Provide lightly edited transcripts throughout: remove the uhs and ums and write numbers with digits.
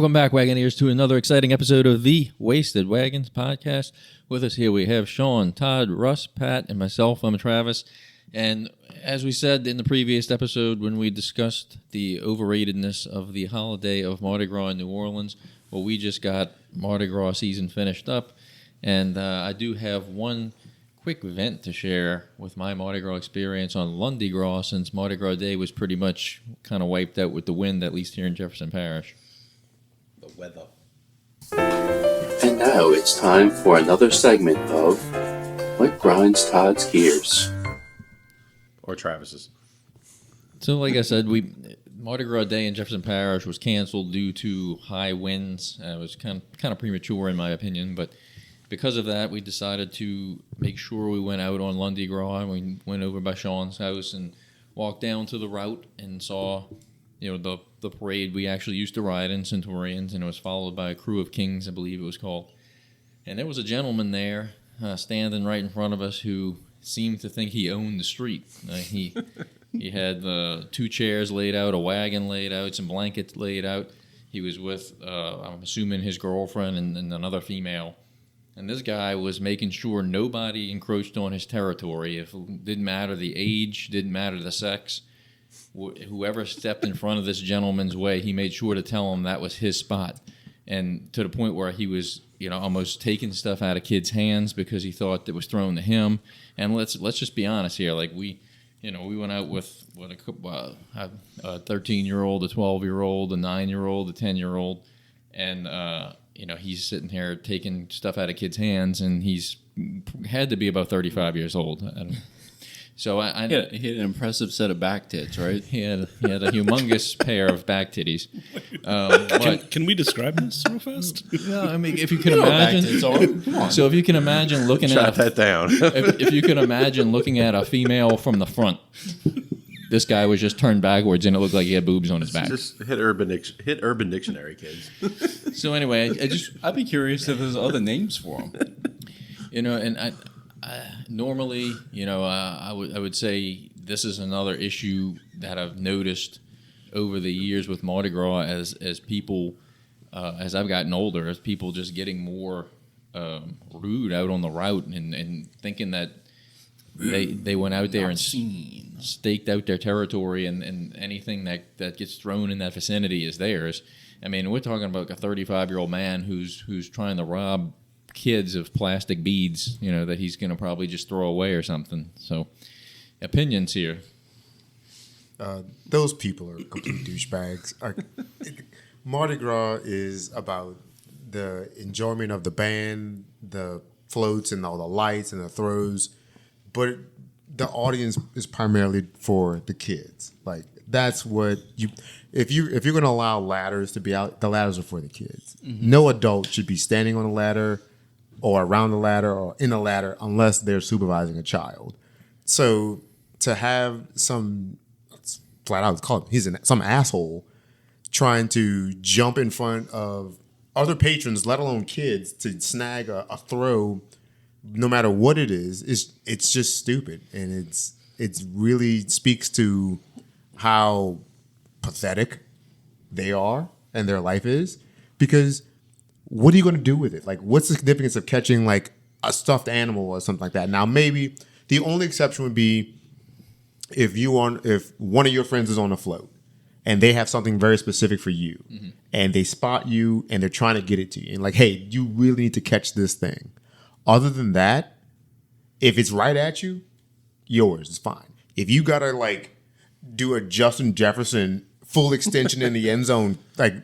Welcome back, Wagoneers, to another exciting episode of the Wasted Wagons podcast. With us here we have Sean, Todd, Russ, Pat, and myself. I'm Travis. And as we said in the previous episode when we discussed the overratedness of the holiday of Mardi Gras in New Orleans, well, we just got Mardi Gras season finished up. And I do have one quick event to share with my Mardi Gras experience on Lundi Gras, since Mardi Gras Day was pretty much kind of wiped out with the wind, at least here in Jefferson Parish. The weather. And now it's time for another segment of What Grinds Todd's Gears. Or Travis's. So like I said, Mardi Gras Day in Jefferson Parish was canceled due to high winds. It was kind of premature in my opinion, but because of that, we decided to make sure we went out on Lundi Gras. We went over by Sean's house and walked down to the route and saw, the parade we actually used to ride in, Centurions, and it was followed by a crew of kings, I believe it was called. And there was a gentleman there standing right in front of us who seemed to think he owned the street. He had 2 chairs laid out, a wagon laid out, some blankets laid out. He was with, I'm assuming, his girlfriend and another female. And this guy was making sure nobody encroached on his territory. It didn't matter the age, didn't matter the sex. Whoever stepped in front of this gentleman's way, he made sure to tell him that was his spot. And to the point where he was, almost taking stuff out of kids' hands because he thought it was thrown to him. And let's just be honest here. Like we went out with a 13-year-old, a 12-year-old, a 9-year-old, a 10-year-old, and he's sitting here taking stuff out of kids' hands, and he's had to be about 35 years old. So he had an impressive set of back tits, right? He had a humongous pair of back titties. Can we describe this real fast? Yeah, I mean, if you can imagine. So if you can imagine looking Jot that down. if you can imagine looking at a female from the front, this guy was just turned backwards, and it looked like he had boobs on his back. Just hit Urban Dictionary, kids. So anyway, I'd be curious if there's other names for him. And I normally, I would say this is another issue that I've noticed over the years with Mardi Gras as people, as I've gotten older, as people just getting more rude out on the route and thinking that they went out there and staked out their territory and anything that gets thrown in that vicinity is theirs. I mean, we're talking about a 35-year-old man who's trying to rob kids of plastic beads, that he's going to probably just throw away or something. So, opinions here. Those people are complete douchebags. Mardi Gras is about the enjoyment of the band, the floats and all the lights and the throws, but the audience is primarily for the kids. Like that's what if you're going to allow ladders to be out, the ladders are for the kids. Mm-hmm. No adult should be standing on a ladder or around the ladder or in a ladder unless they're supervising a child. So to have some flat out call him some asshole trying to jump in front of other patrons, let alone kids, to snag a throw, no matter what it is, it's just stupid, and it really speaks to how pathetic they are and their life is. Because what are you going to do with it? Like, what's the significance of catching like a stuffed animal or something like that? Now, maybe the only exception would be if one of your friends is on a float and they have something very specific for you, mm-hmm. and they spot you and they're trying to get it to you, and like, hey, you really need to catch this thing. Other than that, if it's right at you, yours is fine. If you gotta like do a Justin Jefferson full extension in the end zone, like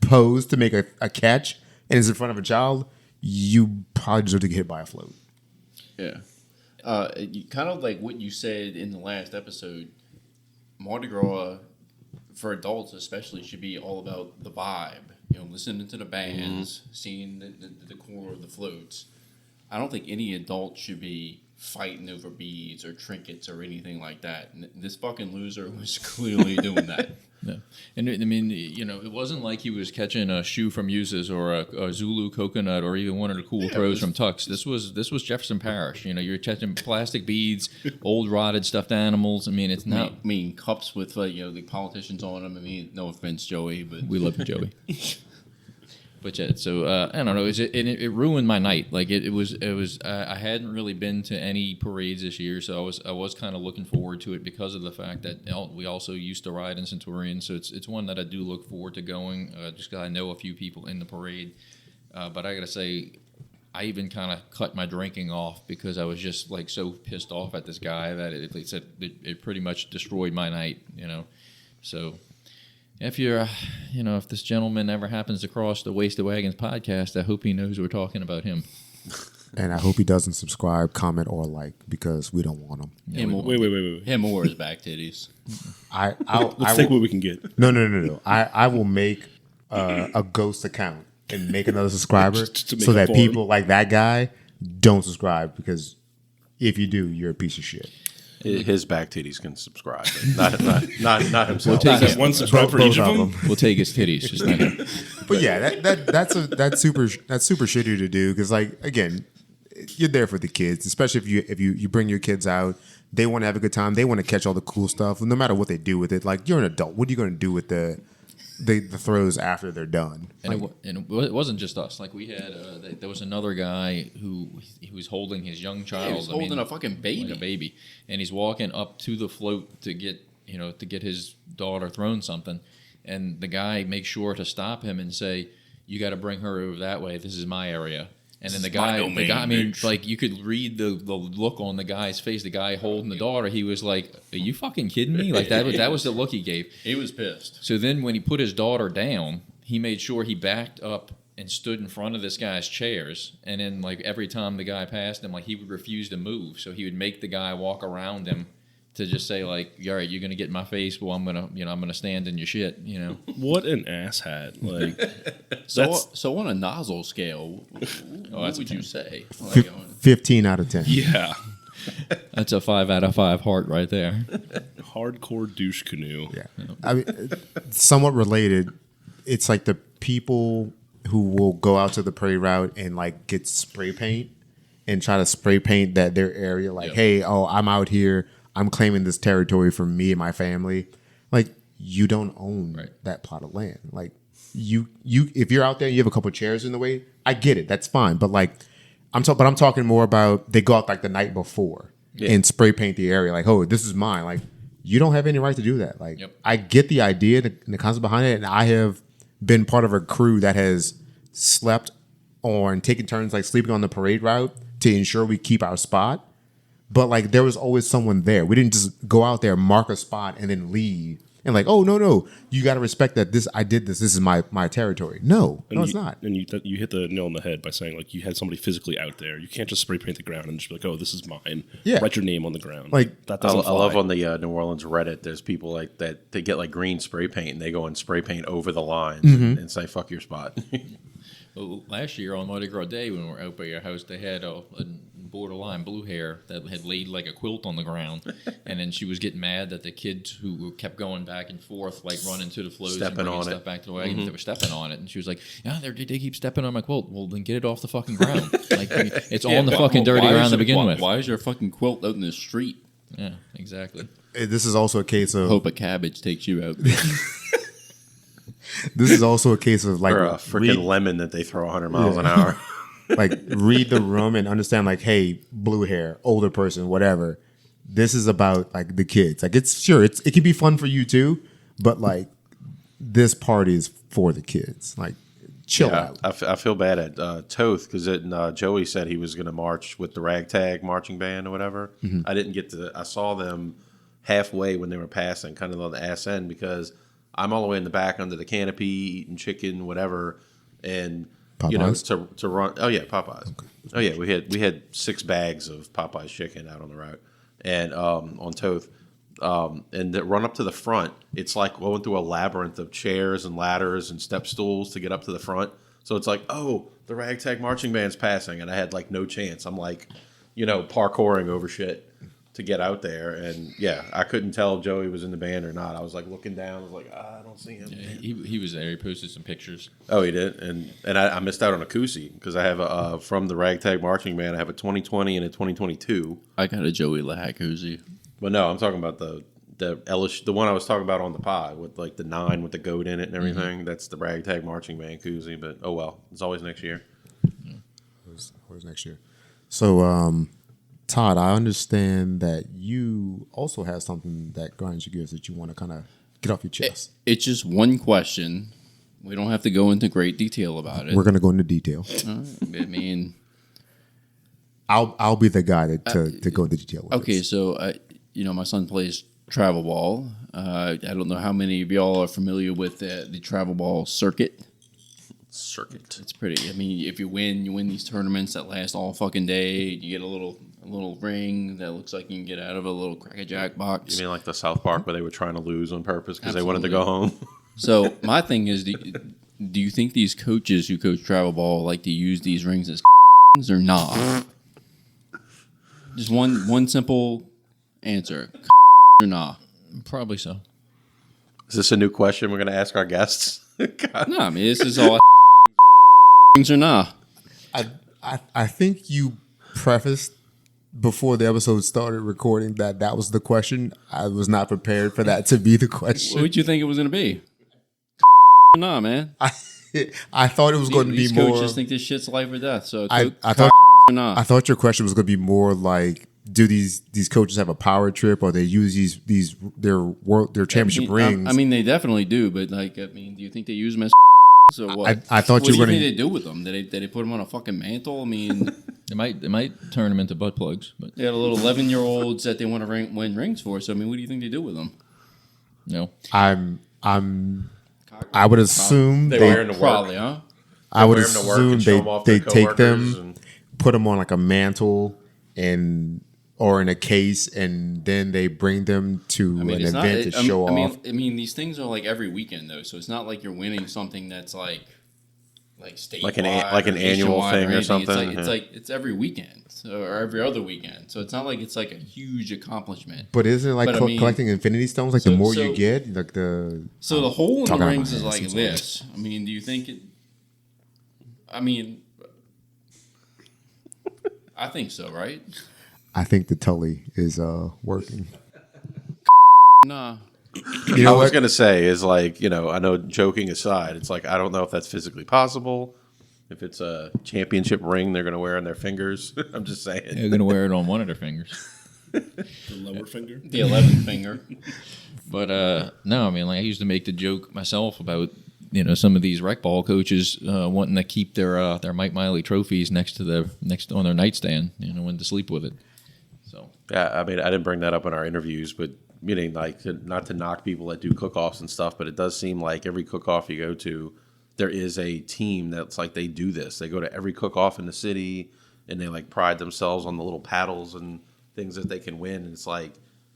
pose to make a catch, and it's in front of a child, you probably deserve to get hit by a float. Yeah. Kind of like what you said in the last episode, Mardi Gras, for adults especially, should be all about the vibe. Listening to the bands, mm-hmm. seeing the core of the floats. I don't think any adult should be fighting over beads or trinkets or anything like that. And this fucking loser was clearly doing that. Yeah. And I mean, it wasn't like he was catching a shoe from Uses or a Zulu coconut or even one of the cool throws from Tux. This was Jefferson Parish. You're catching plastic beads, old rotted stuffed animals. I mean, it's not. I mean, cups with the politicians on them. I mean, no offense, Joey, but we love you, Joey. But yeah, so I don't know. It ruined my night. Like it was. I hadn't really been to any parades this year, so I was kind of looking forward to it because of the fact that we also used to ride in Centurion. So it's one that I do look forward to going, just because I know a few people in the parade. But I gotta say, I even kind of cut my drinking off because I was just like so pissed off at this guy that it pretty much destroyed my night. So. If you're, if this gentleman ever happens to cross the Wasted Wagons podcast, I hope he knows we're talking about him. And I hope he doesn't subscribe, comment, or like, because we don't want him. Wait. Him or his back titties. Let's take what we can get. No. I will make a ghost account and make another subscriber To make so a that forum. people like that guy don't subscribe, because if you do, you're a piece of shit. His back titties can subscribe, but not himself. Take one subscribe for each of them. We'll take his titties, just not him. But yeah, that's super shitty to do, because like, again, you're there for the kids, especially if you bring your kids out. They want to have a good time. They want to catch all the cool stuff, no matter what they do with it. Like, you're an adult. What are you going to do with the throws after they're done? And it wasn't just us. Like we had, there was another guy who he was holding his young child. He was holding a fucking baby. Like a baby, and he's walking up to the float to get his daughter thrown something, and the guy makes sure to stop him and say, "You got to bring her over that way. This is my area." And then the guy, I mean, like you could read the look on the guy's face. The guy holding the daughter, he was like, "Are you fucking kidding me?" Like that was the look he gave. He was pissed. So then when he put his daughter down, he made sure he backed up and stood in front of this guy's chairs. And then like every time the guy passed him, like he would refuse to move. So he would make the guy walk around him to just say like, "All right, you're gonna get in my face. Well, I'm gonna stand in your shit." What an asshat! Like, So on a nozzle scale, what would you say? 15 out of 10. yeah, That's a 5 out of 5 heart right there. hardcore douche canoe. Yeah. I mean, somewhat related, it's like the people who will go out to the parade route and like get spray paint and try to spray paint their area. Like, hey, I'm out here. I'm claiming this territory for me and my family. Like, you don't own that plot of land. Like, you if you're out there, you have a couple chairs in the way. I get it. That's fine. But like, I'm talking more about they go out like the night before and spray paint the area. Like, oh, this is mine. Like, you don't have any right to do that. Like, I get the idea and the concept behind it, and I have been part of a crew that has slept on taking turns like sleeping on the parade route to ensure we keep our spot. But like, there was always someone there. We didn't just go out there, mark a spot, and then leave. And like, oh no, you got to respect that I did this. This is my territory. No, it's not. And you hit the nail on the head by saying like you had somebody physically out there. You can't just spray paint the ground and just be like, oh, this is mine. Yeah. Write your name on the ground. Like, that I doesn't fly. love on the New Orleans Reddit. There's people like that. They get like green spray paint and they go and spray paint over the lines and say "fuck your spot." Well, last year on Mardi Gras Day when we were out by your house, they had a borderline blue hair that had laid like a quilt on the ground, and then she was getting mad that the kids who kept going back and forth, like running to the floats and Stepping bringing on stuff it. back to the wagon, they were stepping on it, and she was like, "Yeah, they keep stepping on my quilt." Well, then get it off the fucking ground. Like it's on the fucking dirty ground to begin with. Why is your fucking quilt out in the street? Yeah, exactly. this is also a case of Hope a cabbage takes you out. this is also a case of like Or a freaking lemon that they throw 100 miles an hour. like read the room and understand like, hey, blue hair, older person, whatever. This is about like the kids. Like, it can be fun for you too, but like this party is for the kids. Like, chill out. I feel bad at Toth because Joey said he was going to march with the ragtag marching band or whatever. I didn't get to. I saw them halfway when they were passing, kind of on the ass end, because I'm all the way in the back under the canopy eating chicken, whatever, and Popeyes? to run. Oh yeah, Popeyes. Okay. Oh yeah, we had 6 bags of Popeyes chicken out on the route and on Toth. And to run up to the front, it's like going through a labyrinth of chairs and ladders and step stools to get up to the front. So it's like, oh, the ragtag marching band's passing, and I had like no chance. I'm like, parkouring over shit to get out there, and yeah, I couldn't tell if Joey was in the band or not. I was like looking down, I was like, I don't see him. Yeah, he was there. He posted some pictures. Oh, he did, and I missed out on a koozie because I have from the ragtag marching band. I have a 2020 and a 2022. I got a Joey Lahack koozie. But no, I'm talking about the the one I was talking about on the pod with like the 9 with the goat in it and everything. That's the ragtag marching band koozie. But oh well, it's always next year. Where's next year? So, Todd, I understand that you also have something that grinds your gears that you want to kind of get off your chest. It's just one question. We don't have to go into great detail about it. We're going to go into detail. I mean, I'll be the guy to go into detail with okay, this. so my son plays travel ball. I don't know how many of y'all are familiar with the travel ball circuit. Circuit. It's pretty. I mean, if you win these tournaments that last all fucking day. You get a little ring that looks like you can get out of a little Crack-a-Jack box. You mean like the South Park where they were trying to lose on purpose because they wanted to go home? So my thing is, do you think these coaches who coach travel ball like to use these rings as or not? Just one simple answer, or nah. Probably so. Is this a new question we're going to ask our guests? God. No, I mean this is all rings or nah. I think you prefaced before the episode started recording that was the question. I was not prepared for that to be the What question. would you think it was going to be? Nah, man. I thought it was going to be These more. coaches think this shit's life or death. So I coach thought or nah. I thought your question was going to be more like, do these coaches have a power trip, or they use their championship rings? I mean, they definitely do, but do you think they use them as so what? I thought what you do were you going think to. they do with them? Did they put them on a fucking mantle? I mean, They might turn them into butt plugs, but they have little 11-year-olds that they want to win rings for. So I mean, what do you think they do with them? no. I would assume They they. wear 'em to work. Probably, huh? I would wear 'em to work assume and show 'em off to they their take them, coworkers and- put them on like a mantle or in a case, and then they bring them to I mean, an it's not. event to show off. I mean, these things are like every weekend though, so it's not like you're winning something that's like statewide, Like an annual nationwide thing or anything. something? It's every weekend or every other weekend. So it's not like it's like a huge accomplishment. But isn't it like But I mean- collecting Infinity Stones? Like the more you so- get, like the So the hole in the talking out of rings my is ass, like I'm sorry. this. I mean, do you think it? I mean, I think so, right? I think the Tully is working. Nah. You know I was what? going to say is like, I know joking aside, it's like, I don't know if that's physically possible. If it's a championship ring they're going to wear on their fingers. I'm just saying. They're gonna wear it on one of their fingers. The lower finger. The 11th finger. But no, I mean, like I used to make the joke myself about some of these rec ball coaches wanting to keep their Mike Miley trophies next on their nightstand, when to sleep with it. So Yeah, I mean, I didn't bring that up in our interviews, but meaning like not to knock people that do cook-offs and stuff, but it does seem like every cook-off you go to, there is a team that's like they do this. They go to every cook-off in the city, and they like pride themselves on the little paddles and things that they can win. And it's like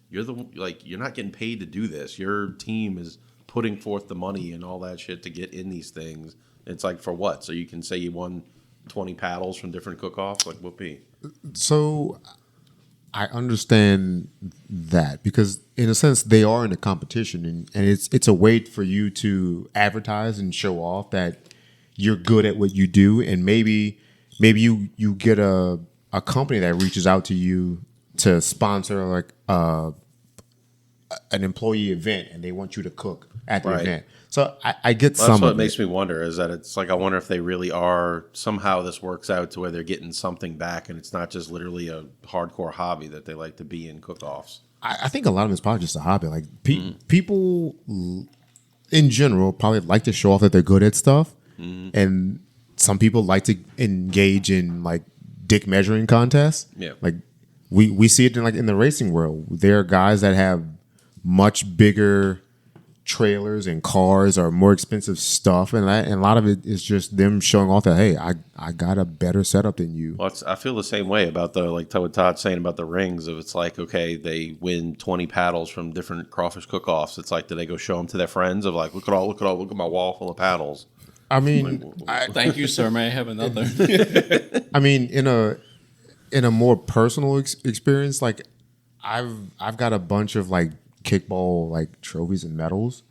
you're not getting paid to do this. Your team is putting forth the money and all that shit to get in these things. It's like for what? So you can say you won 20 paddles from different cook-offs, like whoopee. So I understand that because in a sense they are in a competition, and it's a way for you to advertise and show off that you're good at what you do, and maybe you get a company that reaches out to you to sponsor like an employee event, and they want you to cook at the Right. event. So I get Well, some that's what of it makes it. me wonder is that it's like I wonder if they really are somehow this works out to where they're getting something back and it's not just literally a hardcore hobby that they like to be in cook-offs. I think a lot of it's probably just a hobby. Like people in general probably like to show off that they're good at stuff, and some people like to engage in like dick measuring contests. Yeah. Like we see it in the racing world. There are guys that have much bigger trailers and cars or more expensive stuff, and a lot of it is just them showing off that, hey, I got a better setup than you. Well, I feel the same way about what Todd's saying about the rings. If it's like, okay, they win 20 paddles from different crawfish cook-offs, it's like, do they go show them to their friends of like, look at my wall full of paddles? I mean, Thank you, sir. May I have another? I mean, in a more personal experience, like I've got a bunch of like kickball like trophies and medals,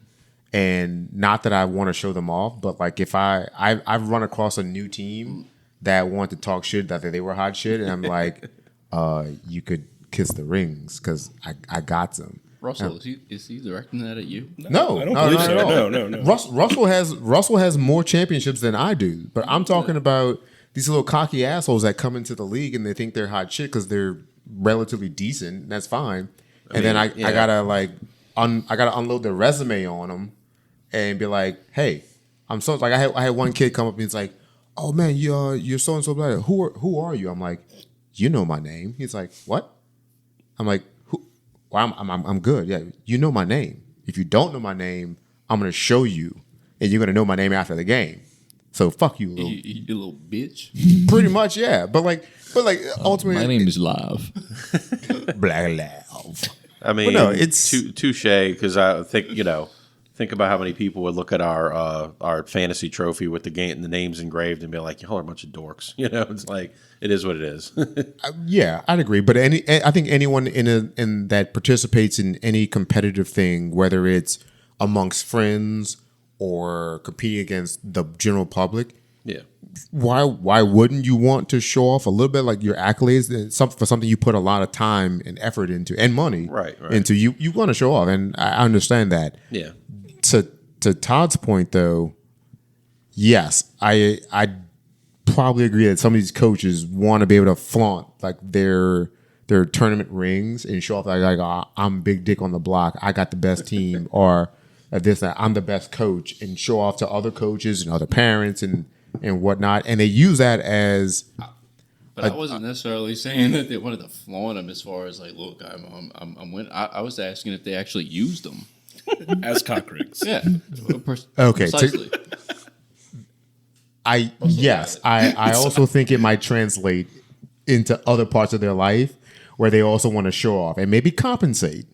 and not that I want to show them off, but like if I've run across a new team that want to talk shit that they were hot shit, and I'm like, you could kiss the rings because I got them. Russell, is he directing that at you? No, I don't no, believe not so. at all. No. Russell has more championships than I do. But I'm talking about these little cocky assholes that come into the league and they think they're hot shit because they're relatively decent. And that's fine. Then I gotta I gotta unload the resume on them and be like, hey, I'm so like I had one kid come up and he's like, oh man, you're so and so blah. Who are you? I'm like, you know my name. He's like, what? I'm like, who? Well, I'm good. Yeah, you know my name. If you don't know my name, I'm gonna show you, and you're gonna know my name after the game. So fuck you, little. You little bitch. Pretty much, yeah. But ultimately, My name is Live. Black Love. I mean, no, it's- touche because I think think about how many people would look at our fantasy trophy with the names engraved and be like, y'all are a bunch of dorks. It's like it is what it is. Yeah, I'd agree. But I think anyone in that participates in any competitive thing, whether it's amongst friends or competing against the general public, Yeah. why wouldn't you want to show off a little bit like your accolades and something you put a lot of time and effort into and money Right. into? You want to show off, and I understand that. Yeah. To Todd's point, though, yes, I probably agree that some of these coaches want to be able to flaunt like their tournament rings and show off like oh, I'm big dick on the block, I got the best team, or that I'm the best coach, and show off to other coaches and other parents and whatnot, and they use that as. But I wasn't necessarily saying that they wanted to flaunt them as far as like, look, I'm winning. I was asking if they actually used them. As cock rings. Yeah. Okay, Precisely. I also think it might translate into other parts of their life where they also want to show off and maybe compensate.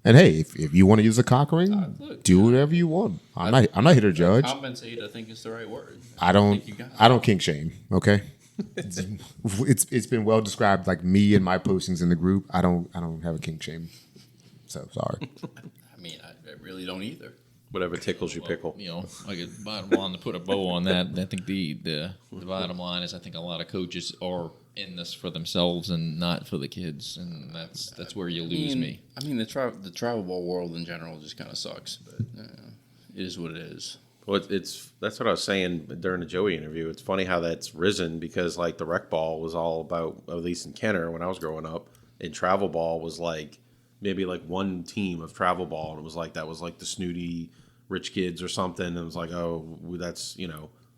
And hey, if you want to use a cock ring, look, do whatever you want. I'm not here to judge. Compensate, I think, is the right word. I don't think you got it. I don't kink shame. Okay, it's been well described. Like me and my postings in the group, I don't have a kink shame. So sorry. I mean, I really don't either. Whatever tickles you pickle. Like bottom line, to put a bow on that, I think the bottom line is I think a lot of coaches are in this for themselves and not for the kids, and that's where you lose me. I mean, the travel ball world in general just kind of sucks, but it is what it is. Well, that's what I was saying during the Joey interview. It's funny how that's risen because like the rec ball was all about, at least in Kenner when I was growing up, and travel ball was like maybe like one team of travel ball, and it was like that was like the snooty rich kids or something, and it was like, oh, that's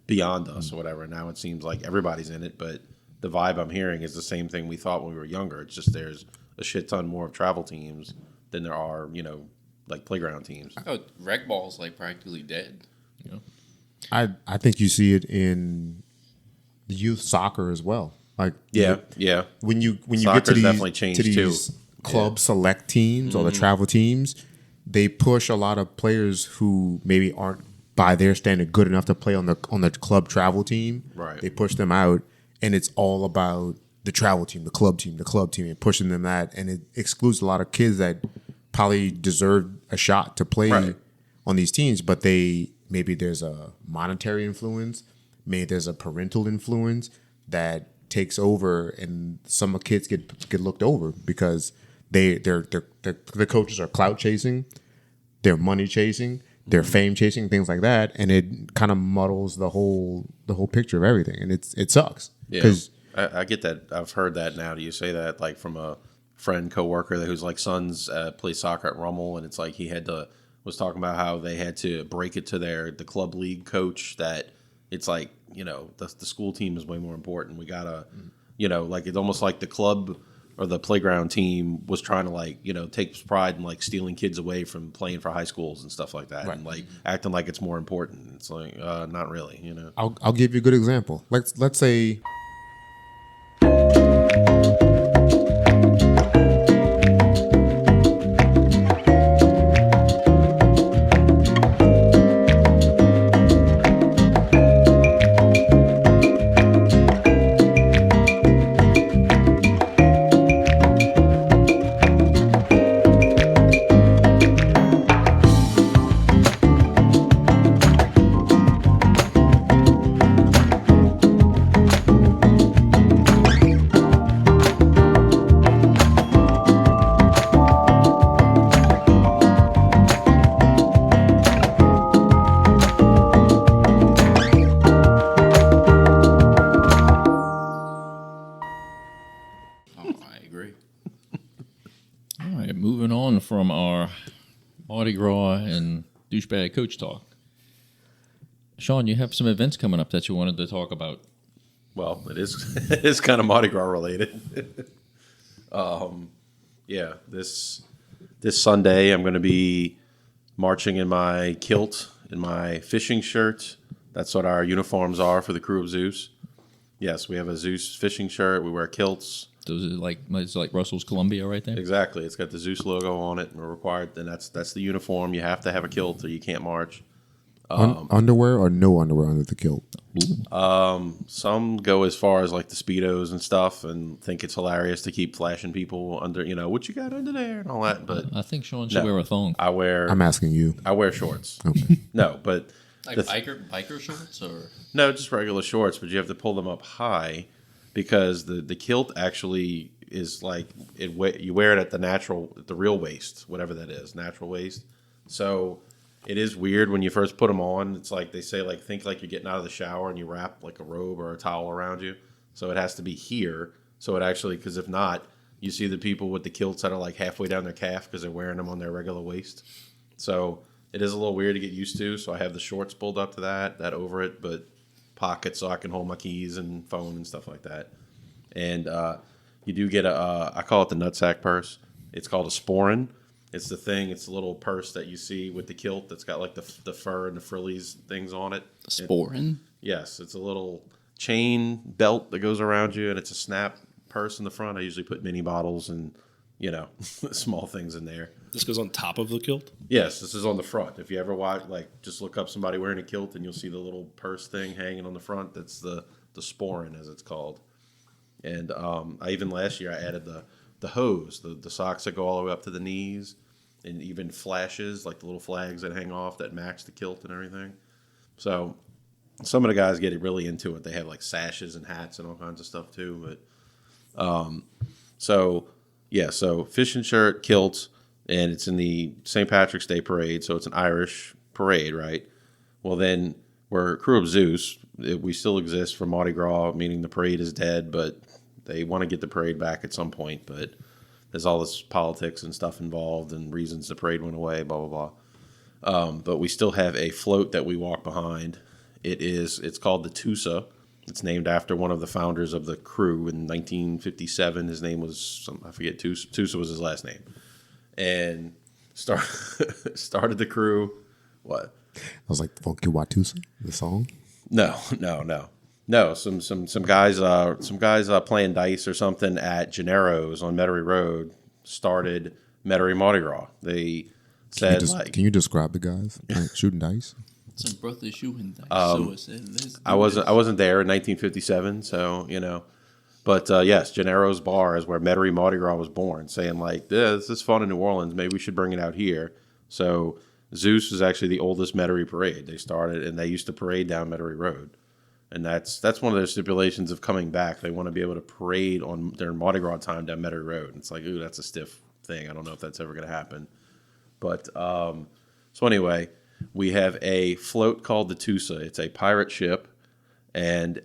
beyond us or whatever. And now it seems like everybody's in it, but the vibe I'm hearing is the same thing we thought when we were younger. It's just there's a shit ton more of travel teams than there are like playground teams. Oh, rec ball's like practically dead. I think you see it in youth soccer as well. Like Yeah. when you get to Soccer's these, definitely changed, these club select teams or the travel teams, they push a lot of players who maybe aren't by their standard good enough to play on the club travel team. Right. They push them out, and it's all about the travel team, the club team, and pushing them that, and it excludes a lot of kids that probably deserve a shot to play on these teams, but maybe there's a monetary influence, maybe there's a parental influence that takes over, and some kids get looked over because the coaches are clout chasing, they're money chasing, they're fame chasing, things like that, and it kind of muddles the whole picture of everything, and it sucks. Yeah, I get that. I've heard that now. Do you say that like from a friend, coworker whose like sons play soccer at Rummel, and it's like he was talking about how they had to break it to the club league coach that it's like the school team is way more important. We gotta like it's almost like the club or the playground team was trying to like take pride in like stealing kids away from playing for high schools and stuff like that, and like acting like it's more important. It's like not really. I'll give you a good example. Let's say. Mardi Gras and douchebag coach talk. Sean, you have some events coming up that you wanted to talk about. Well, it is it is kind of Mardi Gras related. Yeah, this Sunday I'm going to be marching in my kilt, in my fishing shirt. That's what our uniforms are for the crew of Zeus. Yes, we have a Zeus fishing shirt. We wear kilts. Those are it's like Russell's Columbia right there. Exactly. It's got the Zeus logo on it. And we're required, and that's the uniform. You have to have a kilt or you can't march. Underwear or no underwear under the kilt? Some go as far as like the Speedos and stuff and think it's hilarious to keep flashing people under, what you got under there and all that. But I think Sean should No. wear a thong. I'm asking you. I wear shorts. Okay. No, but Like the biker shorts or no, just regular shorts, but you have to pull them up high because the kilt actually is like you wear it at the real waist, whatever that is, natural waist. So it is weird when you first put them on. It's like they say, like, think like you're getting out of the shower and you wrap like a robe or a towel around you. So it has to be here. So it actually, because if not, you see the people with the kilts that are like halfway down their calf because they're wearing them on their regular waist. So it is a little weird to get used to. So I have the shorts pulled up to that over it, but pockets so I can hold my keys and phone and stuff like that. And you do get I call it the nutsack purse. It's called a sporran. It's the thing. It's the little purse that you see with the kilt that's got like the fur and the frillies things on it. sporran. Yes, it's a little chain belt that goes around you, and it's a snap purse in the front. I usually put mini bottles and small things in there. This goes on top of the kilt? Yes, this is on the front. If you ever watch, just look up somebody wearing a kilt, and you'll see the little purse thing hanging on the front. That's the sporran, as it's called. And I even last year I added the hose, the socks that go all the way up to the knees, and even flashes, like the little flags that hang off that match the kilt and everything. So some of the guys get really into it. They have like sashes and hats and all kinds of stuff too. But so fishing shirt, kilt, and it's in the St. Patrick's Day parade. So it's an Irish parade, right? Well, then we're Crew of Zeus. We still exist for Mardi Gras, meaning the parade is dead, but they want to get the parade back at some point. But there's all this politics and stuff involved and reasons the parade went away, blah, blah, blah. But we still have a float that we walk behind. It's called the Tusa. It's named after one of the founders of the crew in 1957. His name was, I forget, Tusa was his last name. And started the crew, what? I was like, Funky Watusa, the song? No. Some guys playing dice or something at Gennaro's on Metairie Road started Metairie Mardi Gras. They said, can you describe the guys shooting dice? Some brothers shooting dice. I wasn't there in 1957, so But yes, Gennaro's bar is where Metairie Mardi Gras was born, saying like, this is fun in New Orleans. Maybe we should bring it out here. So Zeus is actually the oldest Metairie parade. They started, and they used to parade down Metairie Road. And that's one of their stipulations of coming back. They want to be able to parade on their Mardi Gras time down Metairie Road. And it's like, ooh, that's a stiff thing. I don't know if that's ever going to happen. But so anyway, we have a float called the Tusa. It's a pirate ship. And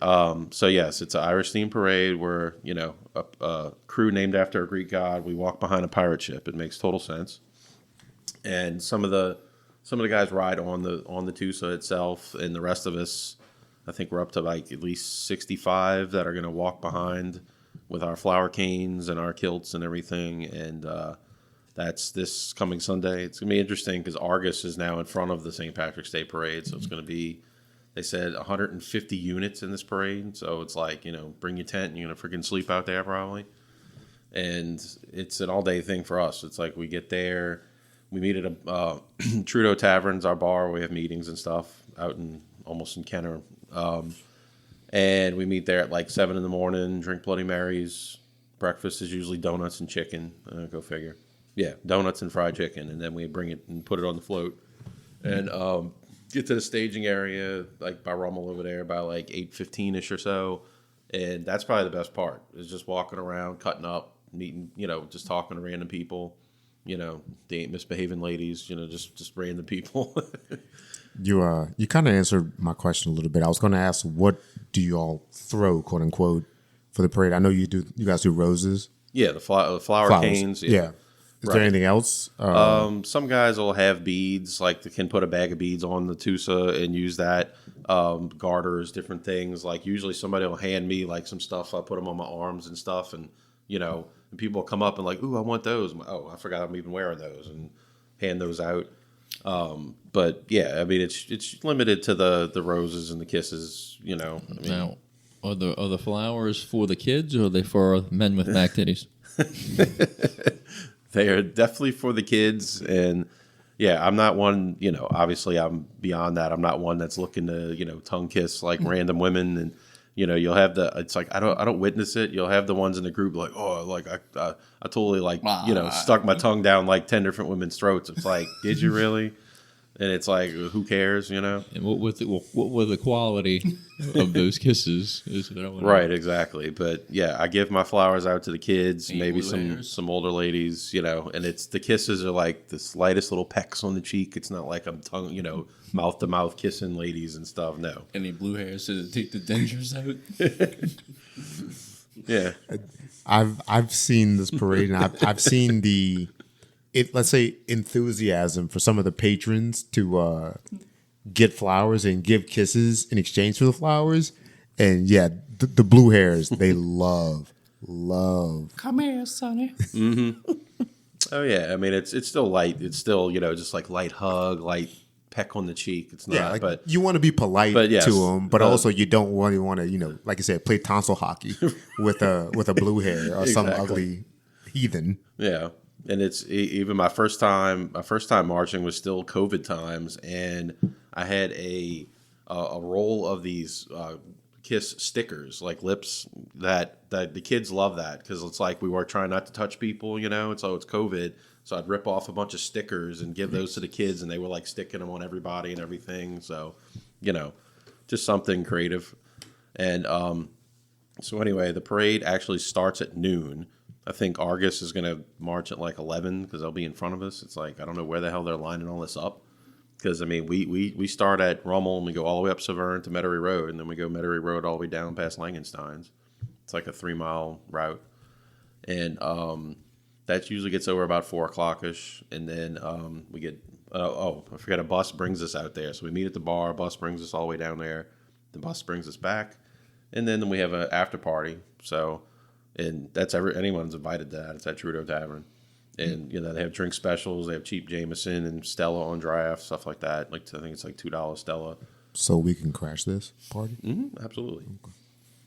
so, yes, it's an Irish-themed parade where, a crew named after a Greek god. We walk behind a pirate ship. It makes total sense. And some of the guys ride on the Tusa itself, and the rest of us, I think we're up to like at least 65 that are going to walk behind with our flower canes and our kilts and everything. And that's this coming Sunday. It's going to be interesting because Argus is now in front of the St. Patrick's Day parade. So it's going to be, they said, 150 units in this parade. So it's like, bring your tent and you're going to freaking sleep out there probably. And it's an all-day thing for us. It's like we get there. We meet at a Trudeau Tavern's our bar where we have meetings and stuff out almost in Kenner. And we meet there at like 7 a.m, drink Bloody Marys. Breakfast is usually donuts and chicken. Go figure. Yeah, donuts and fried chicken. And then we bring it and put it on the float. And get to the staging area, like by Rummel over there, by like 8:15-ish or so. And that's probably the best part, is just walking around, cutting up, meeting, just talking to random people. They ain't misbehaving ladies, just random people. You kind of answered my question a little bit. I was going to ask, what do you all throw, quote unquote, for the parade? I know you guys do roses. Yeah, the flower canes. Yeah. Is there anything else? Some guys will have beads, like they can put a bag of beads on the Tusa and use that. Garters, different things. Like usually somebody will hand me like some stuff. I put them on my arms and stuff, and and people will come up and like, "Ooh, I want those." Oh, I forgot I'm even wearing those, and hand those out. But yeah, I mean it's limited to the roses and the kisses. Now, are the flowers for the kids or are they for men with back titties? They are definitely for the kids, and yeah, I'm not one. Obviously, I'm beyond that. I'm not one that's looking to tongue kiss like random women, and you'll have it's like I don't witness it. You'll have the ones in the group like, oh, like I totally like stuck my tongue down like 10 different women's throats. It's like, did you really? And it's like, who cares, And what were the quality of those kisses? Is what I wanna know. Right, exactly. But yeah, I give my flowers out to the kids, Any maybe blue some hairs? some older ladies, and it's the kisses are like the slightest little pecks on the cheek. It's not like I'm tongue, mouth to mouth kissing ladies and stuff. No. Any blue hairs to take the dentures out? Yeah. I've seen this parade, and I've seen let's say enthusiasm for some of the patrons to get flowers and give kisses in exchange for the flowers, and yeah, the blue hairs they love. Come here, Sonny. Oh yeah. I mean, it's still light. It's still just like light hug, light peck on the cheek. It's not. Yeah, like, but you want to be polite but yes, to them, but also you don't really want to, like I said, play tonsil hockey with a blue hair or some Exactly. ugly heathen. yeah. And it's even my first time marching was still COVID times, and I had a roll of these kiss stickers, like lips, that the kids love that because it's like we were trying not to touch people, and so it's COVID. So I'd rip off a bunch of stickers and give those to the kids, and they were like sticking them on everybody and everything. So, just something creative. And so anyway, the parade actually starts at noon. I think Argus is going to march at like 11 because they'll be in front of us. It's like, I don't know where the hell they're lining all this up. Because, I mean, we start at Rummel and we go all the way up Severn to Metairie Road, and then we go Metairie Road all the way down past Langenstein's. It's like a 3-mile route. And that usually gets over about 4 o'clock-ish. And then we get, I forgot a bus brings us out there. So we meet at the bar, a bus brings us all the way down there. The bus brings us back. And then we have an after party. So... And that's anyone's invited to that. It's at Trudeau Tavern. And, they have drink specials. They have cheap Jameson and Stella on draft, stuff like that. Like I think it's like $2 Stella. So we can crash this party? Mm-hmm, absolutely. Okay.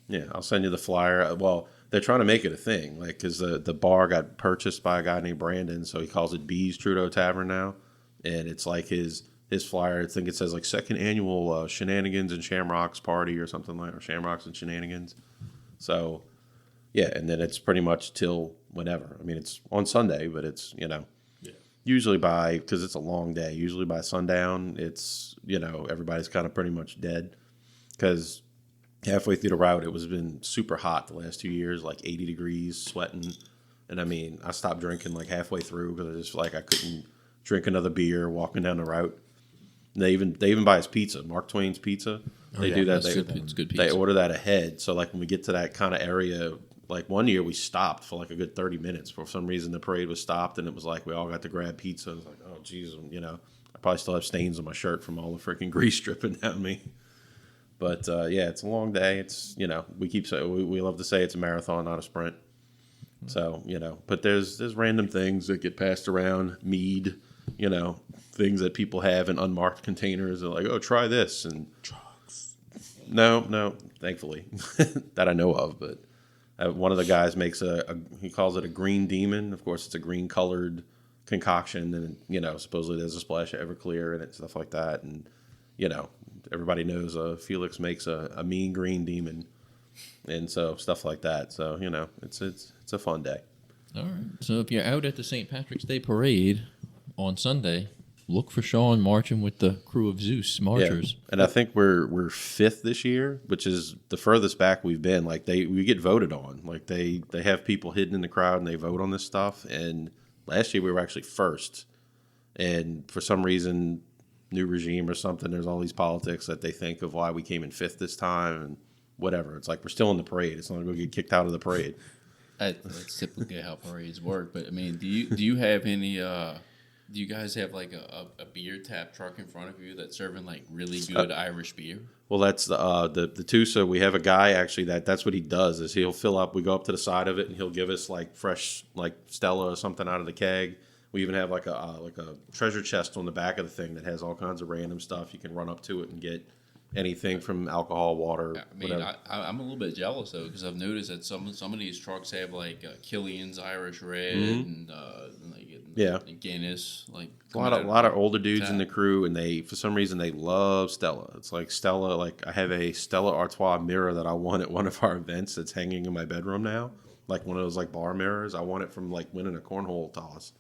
Yeah, I'll send you the flyer. Well, they're trying to make it a thing. Like, because the bar got purchased by a guy named Brandon, so he calls it B's Trudeau Tavern now. And it's like his flyer, I think it says like second annual Shenanigans and Shamrocks party or something like, or Shamrocks and Shenanigans. So... yeah, and then it's pretty much till whenever. I mean, it's on Sunday, but it's, usually because it's a long day, usually by sundown, it's, everybody's kind of pretty much dead. Because halfway through the route, it was been super hot the last 2 years, like 80 degrees, sweating. And I mean, I stopped drinking like halfway through because I just like I couldn't drink another beer walking down the route. And they even buy us pizza, Mark Twain's Pizza. They do that. It's good pizza. They order that ahead. So like when we get to that kind of area, like one year we stopped for like a good 30 minutes. For some reason the parade was stopped and it was like we all got to grab pizza. It was like, oh geez, I probably still have stains on my shirt from all the freaking grease dripping down me. But yeah, it's a long day. It's we love to say it's a marathon, not a sprint. So but there's random things that get passed around, mead, things that people have in unmarked containers. They're like, oh, try this and drugs. No, thankfully that I know of, but. One of the guys makes he calls it a green demon. Of course, it's a green colored concoction, and supposedly there's a splash of Everclear in it, stuff like that. And everybody knows Felix makes a mean green demon, and so stuff like that. So it's a fun day. All right. So if you're out at the St. Patrick's Day parade on Sunday, look for Sean marching with the crew of Zeus marchers. Yeah. And I think we're fifth this year, which is the furthest back we've been. Like we get voted on. Like they have people hidden in the crowd and they vote on this stuff. And last year we were actually first. And for some reason, new regime or something, there's all these politics that they think of why we came in fifth this time and whatever. It's like we're still in the parade. It's not going to get kicked out of the parade. That's typically how parades work. But I mean, do you have any? Do you guys have like a beer tap truck in front of you that's serving like really good Irish beer? Well, that's the two. So we have a guy actually that's what he does is he'll fill up. We go up to the side of it and he'll give us like fresh like Stella or something out of the keg. We even have like a treasure chest on the back of the thing that has all kinds of random stuff. You can run up to it and get anything from alcohol, water. I mean, whatever. I'm a little bit jealous though because I've noticed that some of these trucks have like Killian's Irish Red and like Guinness. Like A lot of older dudes in the crew, and they for some reason they love Stella. It's like Stella. Like I have a Stella Artois mirror that I won at one of our events that's hanging in my bedroom now, like one of those like bar mirrors. I won it from like winning a cornhole toss,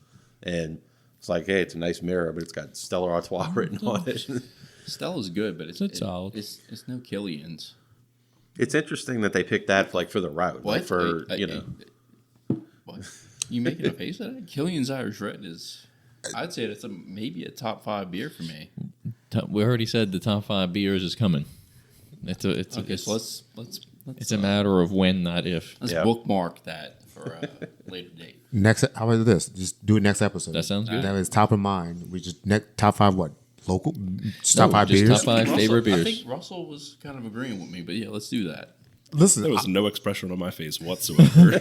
and it's like, hey, it's a nice mirror, but it's got Stella Artois written on it. Stella's good, but it's solid. It's no Killian's. It's interesting that they picked that like for the route, like for What? You making a face at that? Killian's Irish Red is. I'd say that's maybe a top 5 beer for me. We already said the top 5 beers is coming. It's a matter of when, not if. Let's bookmark that for a later date. Next, how about this? Just do it next episode. That sounds good. That is top of mind. We just top 5 what? Local? Just No, top 5 just beers? top 5 favorite beers. I think Russell was kind of agreeing with me, but yeah, let's do that. Listen, There was no expression on my face whatsoever.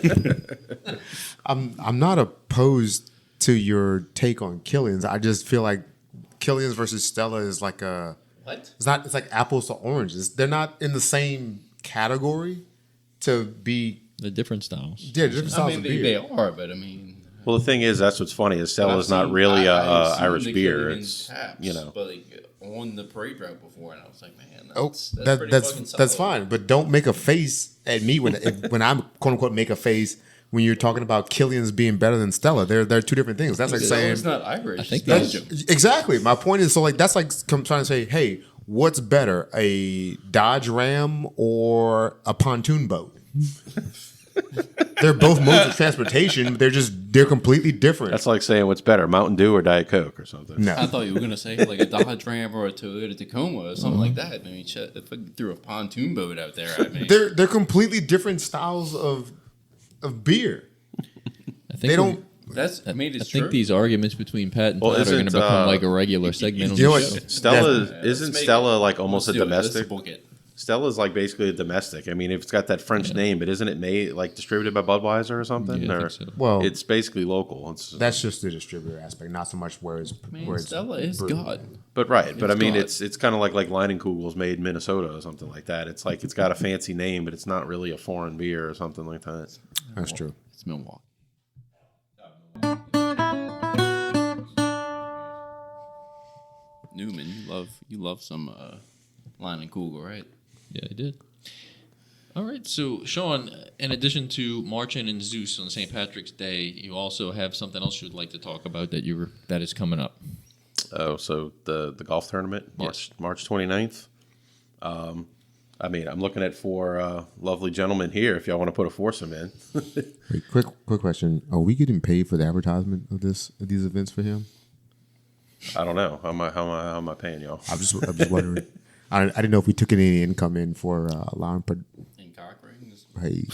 I'm not opposed to your take on Killian's. I just feel like Killian's versus Stella is like a What? it's like apples to oranges. They're not in the same category to be The different styles. different styles of beer. They are, but I mean. Well, the thing is, that's what's funny is Stella's not really I've seen Irish the beer. Killian's It's taps, but like on the parade route before, and I was like, man, Oh, that's pretty fucking solid. that's fine, but don't make a face at me when I'm quote unquote make a face when you're talking about Killian's being better than Stella. They're two different things. That's like saying It's not Irish. I think it's that's- Belgium. exactly. My point is so like that's like trying to say, hey, what's better, a Dodge Ram or a pontoon boat? They're both modes of transportation. But they're completely different. That's like saying what's better, Mountain Dew or Diet Coke or something. I No, thought you were gonna say like a Dodge Ram or a Toyota Tacoma or something like that. I mean, shit, if I threw a pontoon boat out there, I mean, they're completely different styles of beer. I think They don't. that's I mean, I it's think true. these arguments between Pat and Well, Todd are going to isn't, become like a regular segment on you know the what? show. Stella That's- isn't Let's make Stella it. like almost Let's a do it. Let's domestic? book it. Stella's like basically a domestic. I mean, if it's got that French name, but isn't it made like distributed by Budweiser or something? Yeah, I or think so. Well, it's basically local. It's that's just the distributor aspect, not so much where it's Stella is brewed. God. but right. But I mean, God. it's kind of like Leinenkugel's made in Minnesota or something like that. It's like it's got a fancy name, but it's not really a foreign beer or something like that. That's true. It's Milwaukee. Newman, you love some Line and Kugel, right? Yeah, I did. All right, so Sean, in addition to marching in Zeus on St. Patrick's Day, you also have something else you'd like to talk about that is coming up. Oh, so the golf tournament, March 29th. I mean, I'm looking at 4 lovely gentlemen here. If y'all want to put a foursome in, Wait, quick question: are we getting paid for the advertisement of these events for him? I don't know how am I paying y'all? I'm just wondering. I didn't know if we took any income in for allowing. And cock rings. Hey,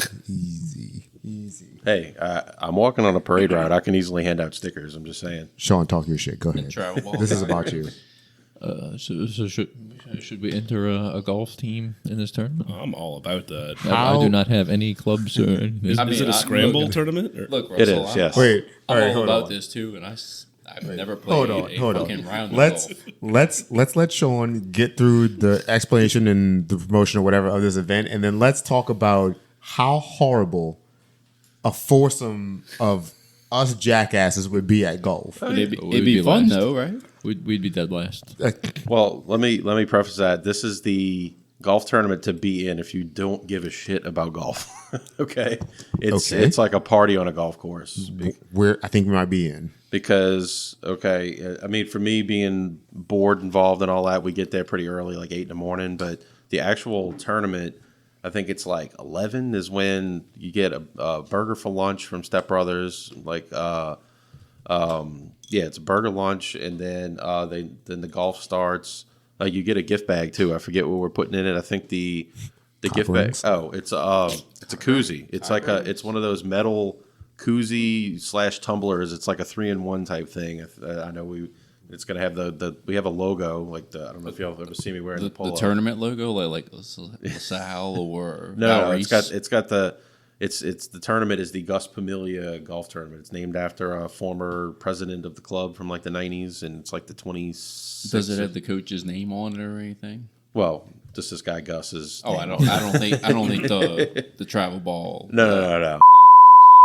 easy. Hey, I'm walking on a parade route. I can easily hand out stickers. I'm just saying. Sean, talk your shit. Go ahead. travel ball. This is about you. So should we enter a golf team in this tournament? I'm all about that. I do not have any clubs or anything. Is, I mean, is it a I- scramble look- tournament? Or? Look, Russell, It is, yes. Wait, all I'm right, all hold about on. this too, and I've never played Hold a on. fucking round of Let's golf. let's let Sean get through the explanation and the promotion or whatever of this event, and then let's talk about how horrible a foursome of us jackasses would be at golf. It'd We'd be be fun last. though, right? We'd be dead last. Well, let me preface that. This is the golf tournament to be in if you don't give a shit about golf. Okay? It's like a party on a golf course. I think we might be in. Because I mean, for me being board involved and all that, we get there pretty early, like 8 in the morning. But the actual tournament, I think it's like 11 is when you get a burger for lunch from Step Brothers. Like, it's a burger lunch, and then then the golf starts. You get a gift bag too. I forget what we're putting in it. I think the gift bag. rings? Oh, it's It's a koozie. It's like it's one of those metal koozie / tumblers. It's like a 3-in-1 type thing. I know it's gonna have we have a logo like I don't know if y'all ever see me wearing the polo. The tournament logo, like LaSalle or No, Reese. it's the tournament is the Gus Pamelia golf tournament. It's named after a former president of the club from like the 90s, and it's like the 26th. Does it have the coach's name on it or anything? Well, just this guy Gus's. Oh, name. I don't think the travel ball. No.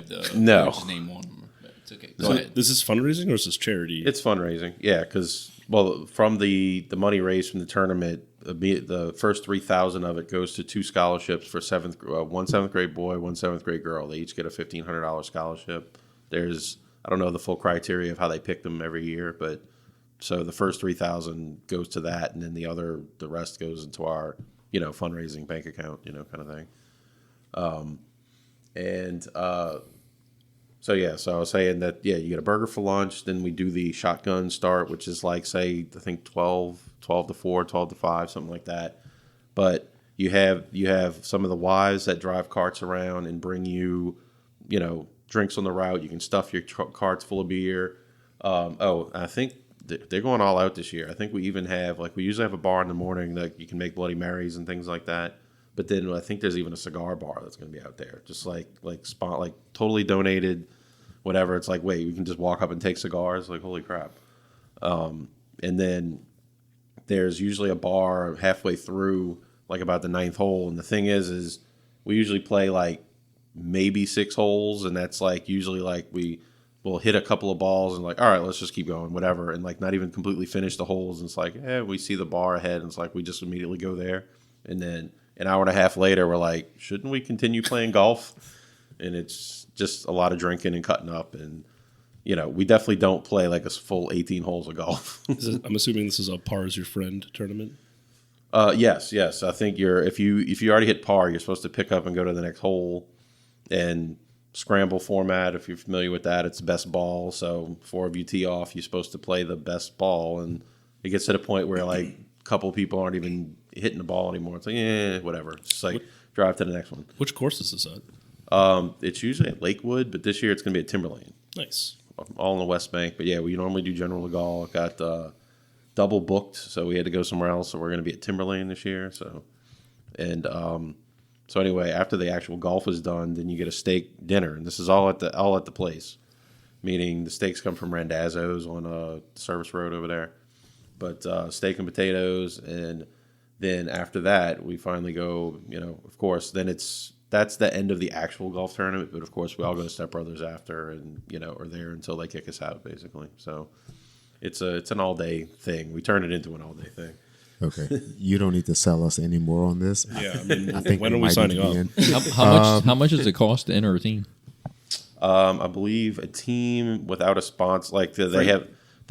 The No. coach's name on them. It's okay. Go So ahead. this is fundraising or is this charity? It's fundraising, yeah, because from the money raised from the tournament, the first 3,000 of it goes to 2 scholarships for one 7th grade boy, one 7th grade girl. They each get a $1,500 scholarship. I don't know the full criteria of how they pick them every year, but so the first 3,000 goes to that, and then the rest goes into our fundraising bank account, kind of thing. So I was saying that, you get a burger for lunch, then we do the shotgun start, which is like, say, I think 12 to 4, 12 to 5, something like that. But you have some of the wives that drive carts around and bring you, drinks on the route. You can stuff your carts full of beer. I think they're going all out this year. I think we even have, we usually have a bar in the morning that you can make Bloody Marys and things like that. But then I think there's even a cigar bar that's going to be out there, just like totally donated, whatever. It's like, wait, we can just walk up and take cigars. Like, holy crap! And then there's usually a bar halfway through, like about the 9th hole. And the thing is we usually play like maybe 6 holes, and that's like usually like we'll hit a couple of balls and like, all right, let's just keep going, whatever, and like not even completely finish the holes. And it's like, we see the bar ahead, and it's like we just immediately go there, and then an hour and a half later, we're like, shouldn't we continue playing golf? And it's just a lot of drinking and cutting up. And, we definitely don't play like a full 18 holes of golf. I'm assuming this is a par as your friend tournament. Yes. I think if you already hit par, you're supposed to pick up and go to the next hole. And scramble format, if you're familiar with that, it's best ball. So 4 of you tee off, you're supposed to play the best ball. And it gets to the point where like a couple people aren't even hitting the ball anymore. It's like, whatever. It's just like drive to the next one. Which course is this at? It's usually at Lakewood, but this year it's going to be at Timberlane. Nice. All in the West Bank. But we normally do General Legal. Got double booked, so we had to go somewhere else. So we're going to be at Timberlane this year. So anyway, after the actual golf is done, then you get a steak dinner, and this is all at the place. Meaning the steaks come from Randazzo's on Service Road over there. But steak and potatoes, and then after that, we finally go, of course, then that's the end of the actual golf tournament. But of course, we all go to Step Brothers after and, are there until they kick us out, basically. So it's an all-day thing. We turn it into an all-day thing. Okay. You don't need to sell us any more on this. Yeah, I mean, I think when are we might signing need to be up? in. How much does it cost to enter a team? I believe a team without a sponsor, like they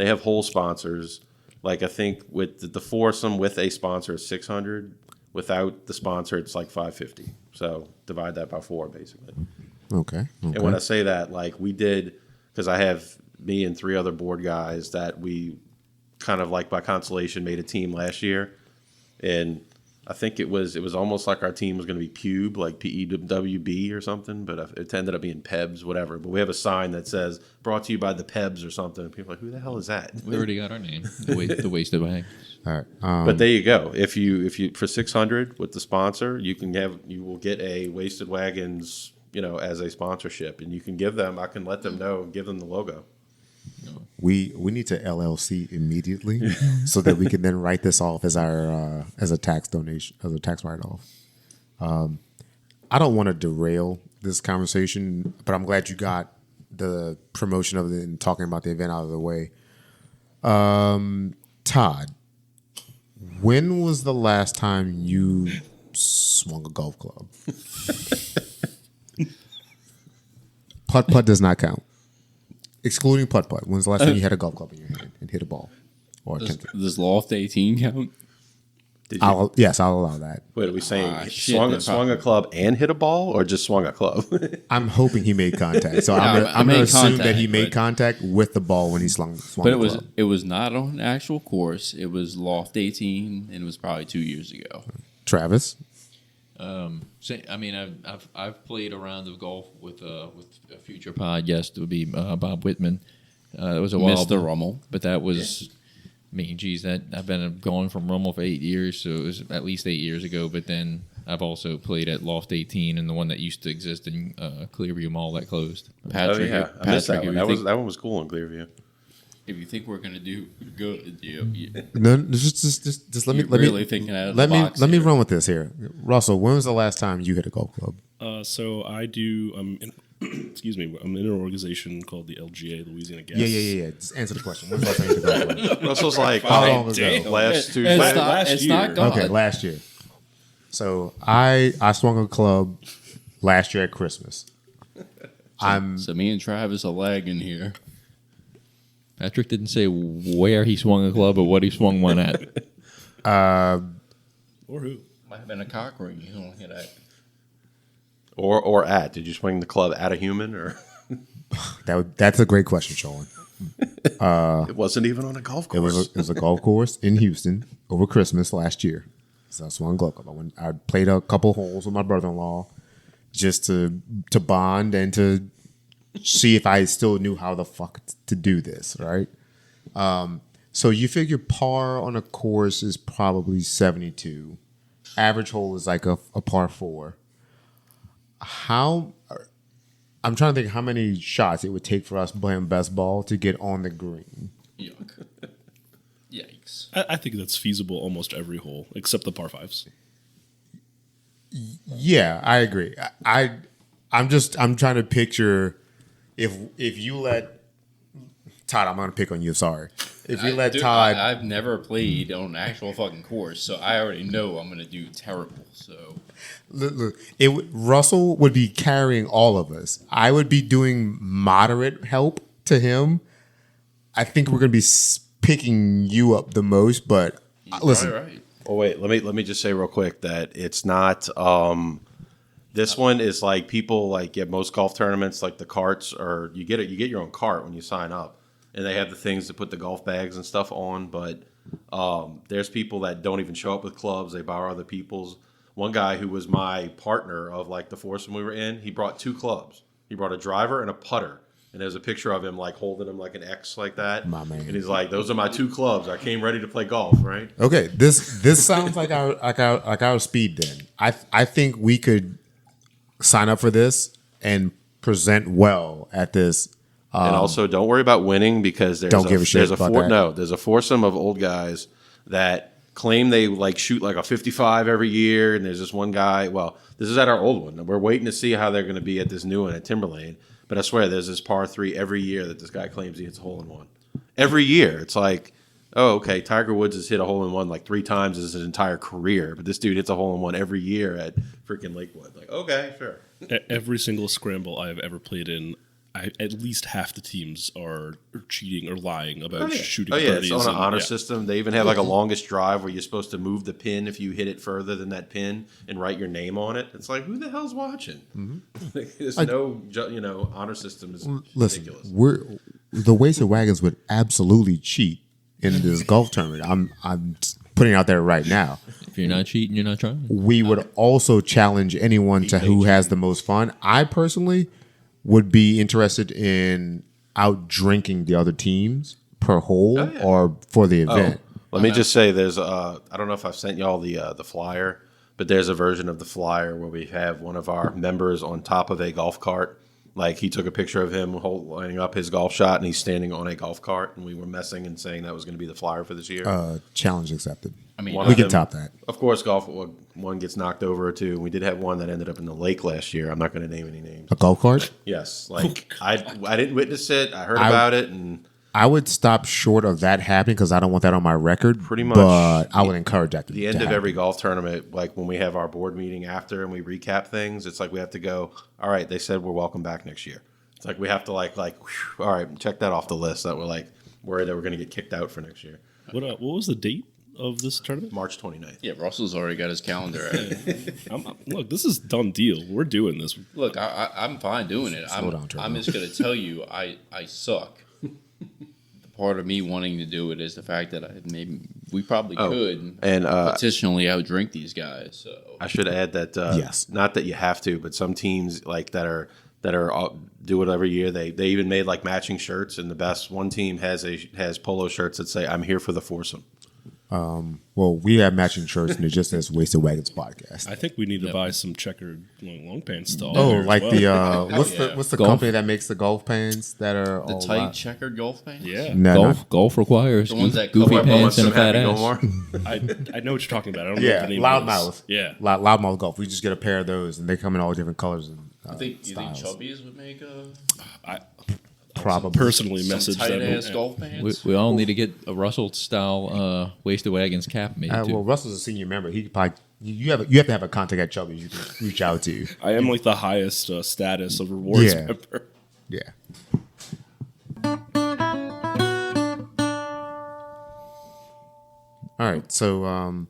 have whole sponsors. Like I think with the foursome with a sponsor is $600. Without the sponsor, it's like $550. So divide that by 4, basically. Okay. And when I say that, like we did, because I have me and 3 other board guys that we kind of like by consolation made a team last year, and I think it was almost like our team was going to be Pube, like PEWB or something, but it ended up being Pebs, whatever. But we have a sign that says "Brought to you by the Pebs" or something. And people are like, who the hell is that? We already got our name. The wasted bag. All right. But there you go. If you for $600 with the sponsor, you will get a Wasted Wagons, as a sponsorship, and you can give them. I can let them know, give them the logo. We need to LLC immediately so that we can then write this off as our as a tax donation, as a tax write-off. I don't want to derail this conversation, but I'm glad you got the promotion of it and talking about the event out of the way. Todd, when was the last time you swung a golf club? Putt does not count. Excluding putt. When's the last time you had a golf club in your hand and hit a ball? Or Does loft 18 count? Yes, I'll allow that. Wait, are we saying shit, swung a club and hit a ball, or just swung a club? I'm hoping he made contact. So Yeah, I'm going to assume contact, that he made but- contact with the ball when he swung But the it was club. it was not on an actual course. It was loft 18, and it was probably 2 years ago. Travis? I mean, I've played a round of golf with a future pod guest. It would be Bob Whitman. It was a while, Mr. Rummel. but that was. I mean, geez, that I've been going from Rummel for 8 years, so it was at least 8 years ago. But then I've also played at Loft 18 and the one that used to exist in Clearview Mall that closed. Patrick, Oh yeah, I missed that Patrick, one. That one was cool in Clearview. if you think we're gonna do good, you No, just let me You're really thinking out of let the me box let me here. run with this here. Russell, when was the last time you hit a golf club? So I do. Excuse me. I'm in an organization called the LGA, Louisiana Gas. Yeah. Just answer the question. When was the last time you hit a golf club? Russell's like, How long ago? last Tuesday. It's not God. Okay, last year. So I swung a club last year at Christmas. So me and Travis are lagging here. Patrick didn't say where he swung a club or what he swung one at. Or who? Might have been a cock ring. You don't hear that. Or at? Did you swing the club at a human, or That's a great question, Sean. it wasn't even on a golf It course? was a golf course in Houston over Christmas last year. So I swung a golf club. I played a couple holes with my brother-in-law just to bond and to see if I still knew how the fuck to do this, right? So you figure par on a course is probably 72. Average hole is like a par 4. I'm trying to think how many shots it would take for us playing best ball to get on the green. Yuck. Yikes. I think that's feasible almost every hole except the par fives. Yeah, I agree. I'm trying to picture if you let Todd, I'm gonna pick on you. Sorry, if you let Dude, Todd, I've never played on an actual fucking course, so I already know I'm gonna do terrible. So look, Russell would be carrying all of us. I would be doing moderate help to him. I think we're gonna be picking you up the most, but listen. right. Oh wait, let me just say real quick that it's not. This one is like people like at most golf tournaments, like the carts, or you get your own cart when you sign up, and they have the things to put the golf bags and stuff on. But there's people that don't even show up with clubs; they borrow other people's. One guy who was my partner of like the foursome we were in, he brought 2 clubs. He brought a driver and a putter. And there's a picture of him like holding them like an X like that. My man. And he's like, "Those are my 2 clubs. I came ready to play golf, right?" Okay, this sounds like our speed. Then I think we could sign up for this and present well at this. And also, don't worry about winning because there's Don't give a shit there's about that. there's a foursome of old guys that claim they like shoot like a 55 every year, and there's this one guy. Well, this is at our old one. We're waiting to see how they're going to be at this new one at Timberlane. But I swear, there's this par 3 every year that this guy claims he hits a hole in one. Every year, it's like, oh, okay, Tiger Woods has hit a hole in one like 3 times in his entire career, but this dude hits a hole in one every year at freaking Lakewood. Like, okay, sure. Every single scramble I have ever played in, at least half the teams are cheating or lying about shooting Oh yeah, birdies. it's on an and- honor yeah. system. They even have like a longest drive where you're supposed to move the pin if you hit it further than that pin and write your name on it. It's like, who the hell's watching? Like, there's no honor system is Listen, ridiculous. the Ways and Wagons would absolutely cheat in this golf tournament. I'm putting it out there right now. If you're not cheating, you're not trying. We would also challenge anyone to who has the most fun. I personally would be interested in out drinking the other teams per hole or for the event. Let me just say, there's I don't know if I've sent y'all the flyer, but there's a version of the flyer where we have one of our members on top of a golf cart. Like he took a picture of him lining up his golf shot, and he's standing on a golf cart, and we were messing and saying that was going to be the flyer for this year. Challenge accepted. I mean, One We of can them- top that. Of course, one gets knocked over or two. We did have one that ended up in the lake last year. I'm not going to name any names. A golf cart? Yes, like I didn't witness it. I heard about it, and I would stop short of that happening because I don't want that on my record. Pretty much. But I would encourage that to the to end of happen. every golf tournament, like when we have our board meeting after and we recap things, it's like we have to go, all right, they said we're welcome back next year. It's like we have to like whew, all right, check that off the list that we're like worried that we're going to get kicked out for next year. What was the date of this tournament? March 29th. yeah, Russell's already got his calendar out. Look, this is done deal. We're doing this. Look, I'm fine doing it. Slow down, Trevor. I'm just gonna tell you, I suck. The part of me wanting to do it is the fact that we probably Oh, could and petitionally outdrink these guys. So I should add that Yes. not that you have to, but some teams like that are do it every year. They even made like matching shirts, and the best one team has polo shirts that say "I'm here for the foursome." Well, we have matching shirts, and it just says Wasted Wagons Podcast. I think we need to buy some checkered long pants to all Oh, there as like well. what's the Golf. company that makes the golf pants that are the all tight loud? checkered golf pants. Yeah, No, Golf requires The ones that goofy cover pants and a fat Happy ass. Gilmore. I know what you're talking about. I don't know yeah, what the name loudmouth. is. Yeah, Loudmouth golf. We just get a pair of those, and they come in all different colors and You think styles. Chubbies would make a Probably. personally some message tight them. ass golf pants? We all need to get a Russell style Wasted Wagons cap made too. Well, Russell's a senior member. He could probably you have to have a contact at Chubby you can reach out to. I am like the highest status of rewards Yeah. member. Yeah. All right. So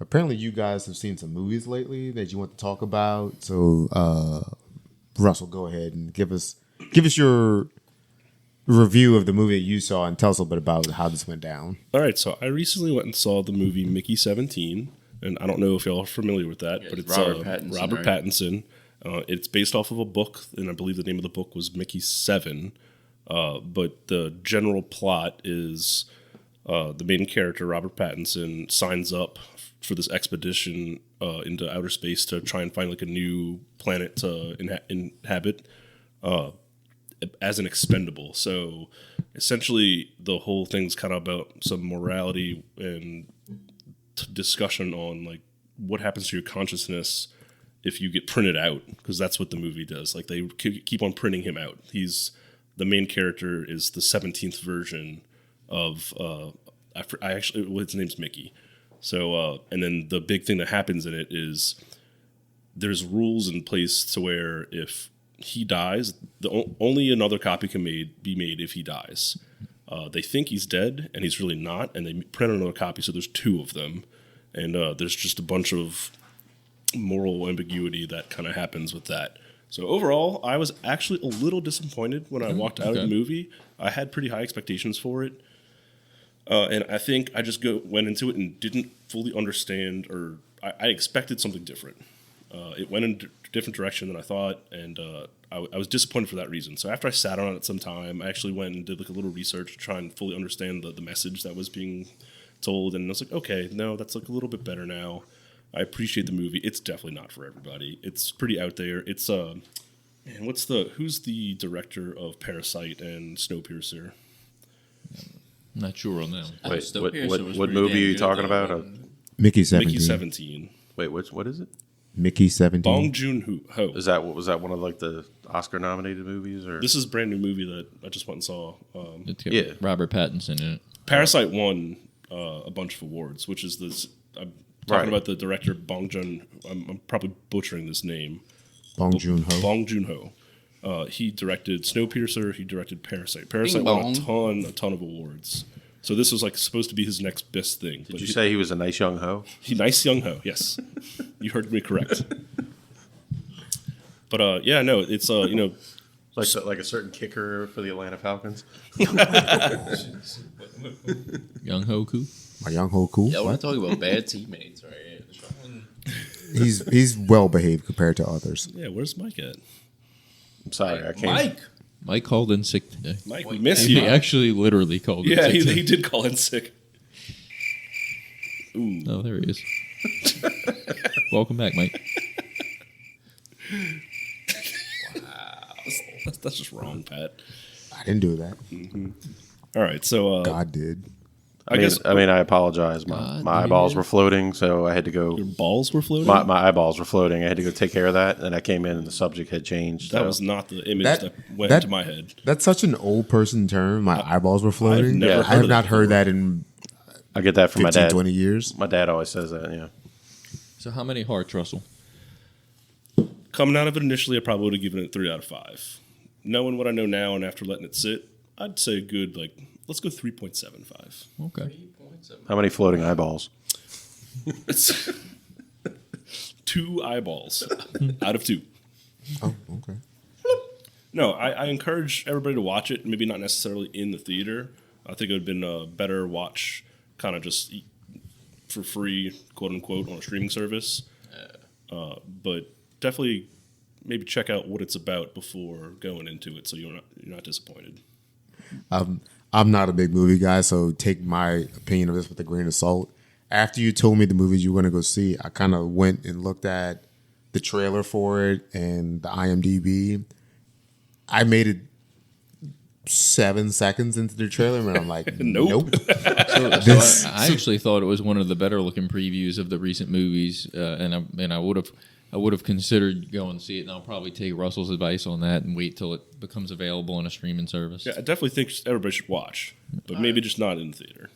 apparently you guys have seen some movies lately that you want to talk about. So Russell, go ahead and give us your review of the movie that you saw and tell us a little bit about how this went down. All right, so I recently went and saw the movie Mickey 17, and I don't know if y'all are familiar with that, Yeah, but it's it's Robert Pattinson, Robert right? Pattinson. It's based off of a book, and I believe the name of the book was Mickey 7. But the general plot is the main character, Robert Pattinson, signs up for this expedition into outer space to try and find like a new planet to inhabit as an expendable. So essentially, the whole thing's kind of about some morality and discussion on like what happens to your consciousness if you get printed out, because that's what the movie does. Like they keep on printing him out. The main character is the 17th version of I actually his name's Mickey. So and then the big thing that happens in it is there's rules in place to where if he dies, only another copy can be made if he dies. They think he's dead, and he's really not, and they print another copy, so there's two of them. And there's just a bunch of moral ambiguity that kind of happens with that. So overall, I was actually a little disappointed when I walked out of the movie. I had pretty high expectations for it. And I think I just went into it and didn't fully understand, or I expected something different. It went in a different direction than I thought, and I was disappointed for that reason. So after I sat on it some time, I actually went and did like a little research to try and fully understand the message that was being told, and I was like, okay, no, that's like a little bit better now. I appreciate the movie. It's definitely not for everybody. It's pretty out there. It's man, who's the director of Parasite and Snowpiercer? I'm not sure on that one. Wait, Snowpiercer was what pretty movie damn are you good, talking though. about? Mickey 17. Mickey 17. Wait, what is it? Mickey 17. Bong Joon-ho. Was that one of like the Oscar nominated movies or? This is a brand new movie that I just went and saw. It's got Yeah. Robert Pattinson in it. Parasite won a bunch of awards, which is this. I'm talking Right. about the director Bong Joon. I'm probably butchering this name. Bong Joon-ho. Bong Joon-ho. He directed Snowpiercer. He directed Parasite. Parasite Bing won bong. a ton of awards. So this was like supposed to be his next best thing. Did you say he was a nice young hoe? Nice young ho? Yes, you heard me correct. But yeah, no, it's Like a certain kicker for the Atlanta Falcons. Young Hoku. My young ho cool. Yeah, we're What? talking about bad teammates right here. This one- He's well behaved compared to others. yeah. Where's Mike at? I'm sorry, I can't. Mike. Mike called in sick today. Mike, we miss He you. actually literally called in Yeah, sick today. he did call in sick. Ooh. Oh, there he is. Welcome back, Mike. That's just wrong, Pat. I didn't do that. All right, so God did. I guess I apologize. My eyeballs were floating, so I had to go. your balls were floating. My eyeballs were floating. I had to go take care of that, and I came in, and the subject had changed. That so- was not the image That- that, went that- into my head. That's such an old person term. My eyeballs were floating. never I heard have of not that heard that in I get that from 15, my dad. 20 years. My dad always says that. Yeah. So how many hearts, Russell? Coming out of it initially, I probably would have given it 3 out of 5. Knowing what I know now, and after letting it sit, I'd say a good let's go 3.75. Okay. How many floating eyeballs? It's 2 eyeballs out of 2. Oh, okay. No, I encourage everybody to watch it. Maybe not necessarily in the theater. I think it would have been a better watch, kind of just for free, quote unquote, on a streaming service. But definitely maybe check out what it's about before going into it, so you're not disappointed. I'm not a big movie guy, so take my opinion of this with a grain of salt. After you told me the movies you were going to go see, I kind of went and looked at the trailer for it and the IMDb. I made it 7 seconds into the trailer, and I'm like, nope. I actually thought it was one of the better looking previews of the recent movies, and I would have considered going to see it, and I'll probably take Russell's advice on that and wait till it becomes available on a streaming service. Yeah, I definitely think everybody should watch, but maybe just not in the theater.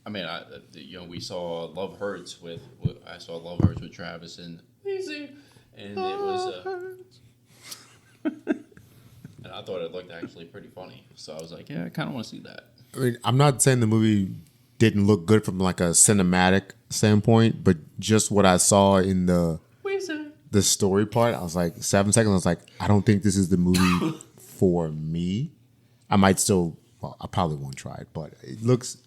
I mean, we saw Love Hurts I saw Love Hurts with Travis and Easy, and it was, and I thought it looked actually pretty funny. So I was like, yeah, I kind of want to see that. I mean, I'm not saying the movie didn't look good from like a cinematic standpoint, but just what I saw in the story part, I was like, 7 seconds. I was like, I don't think this is the movie for me. I might still, well, I probably won't try it, but it looks.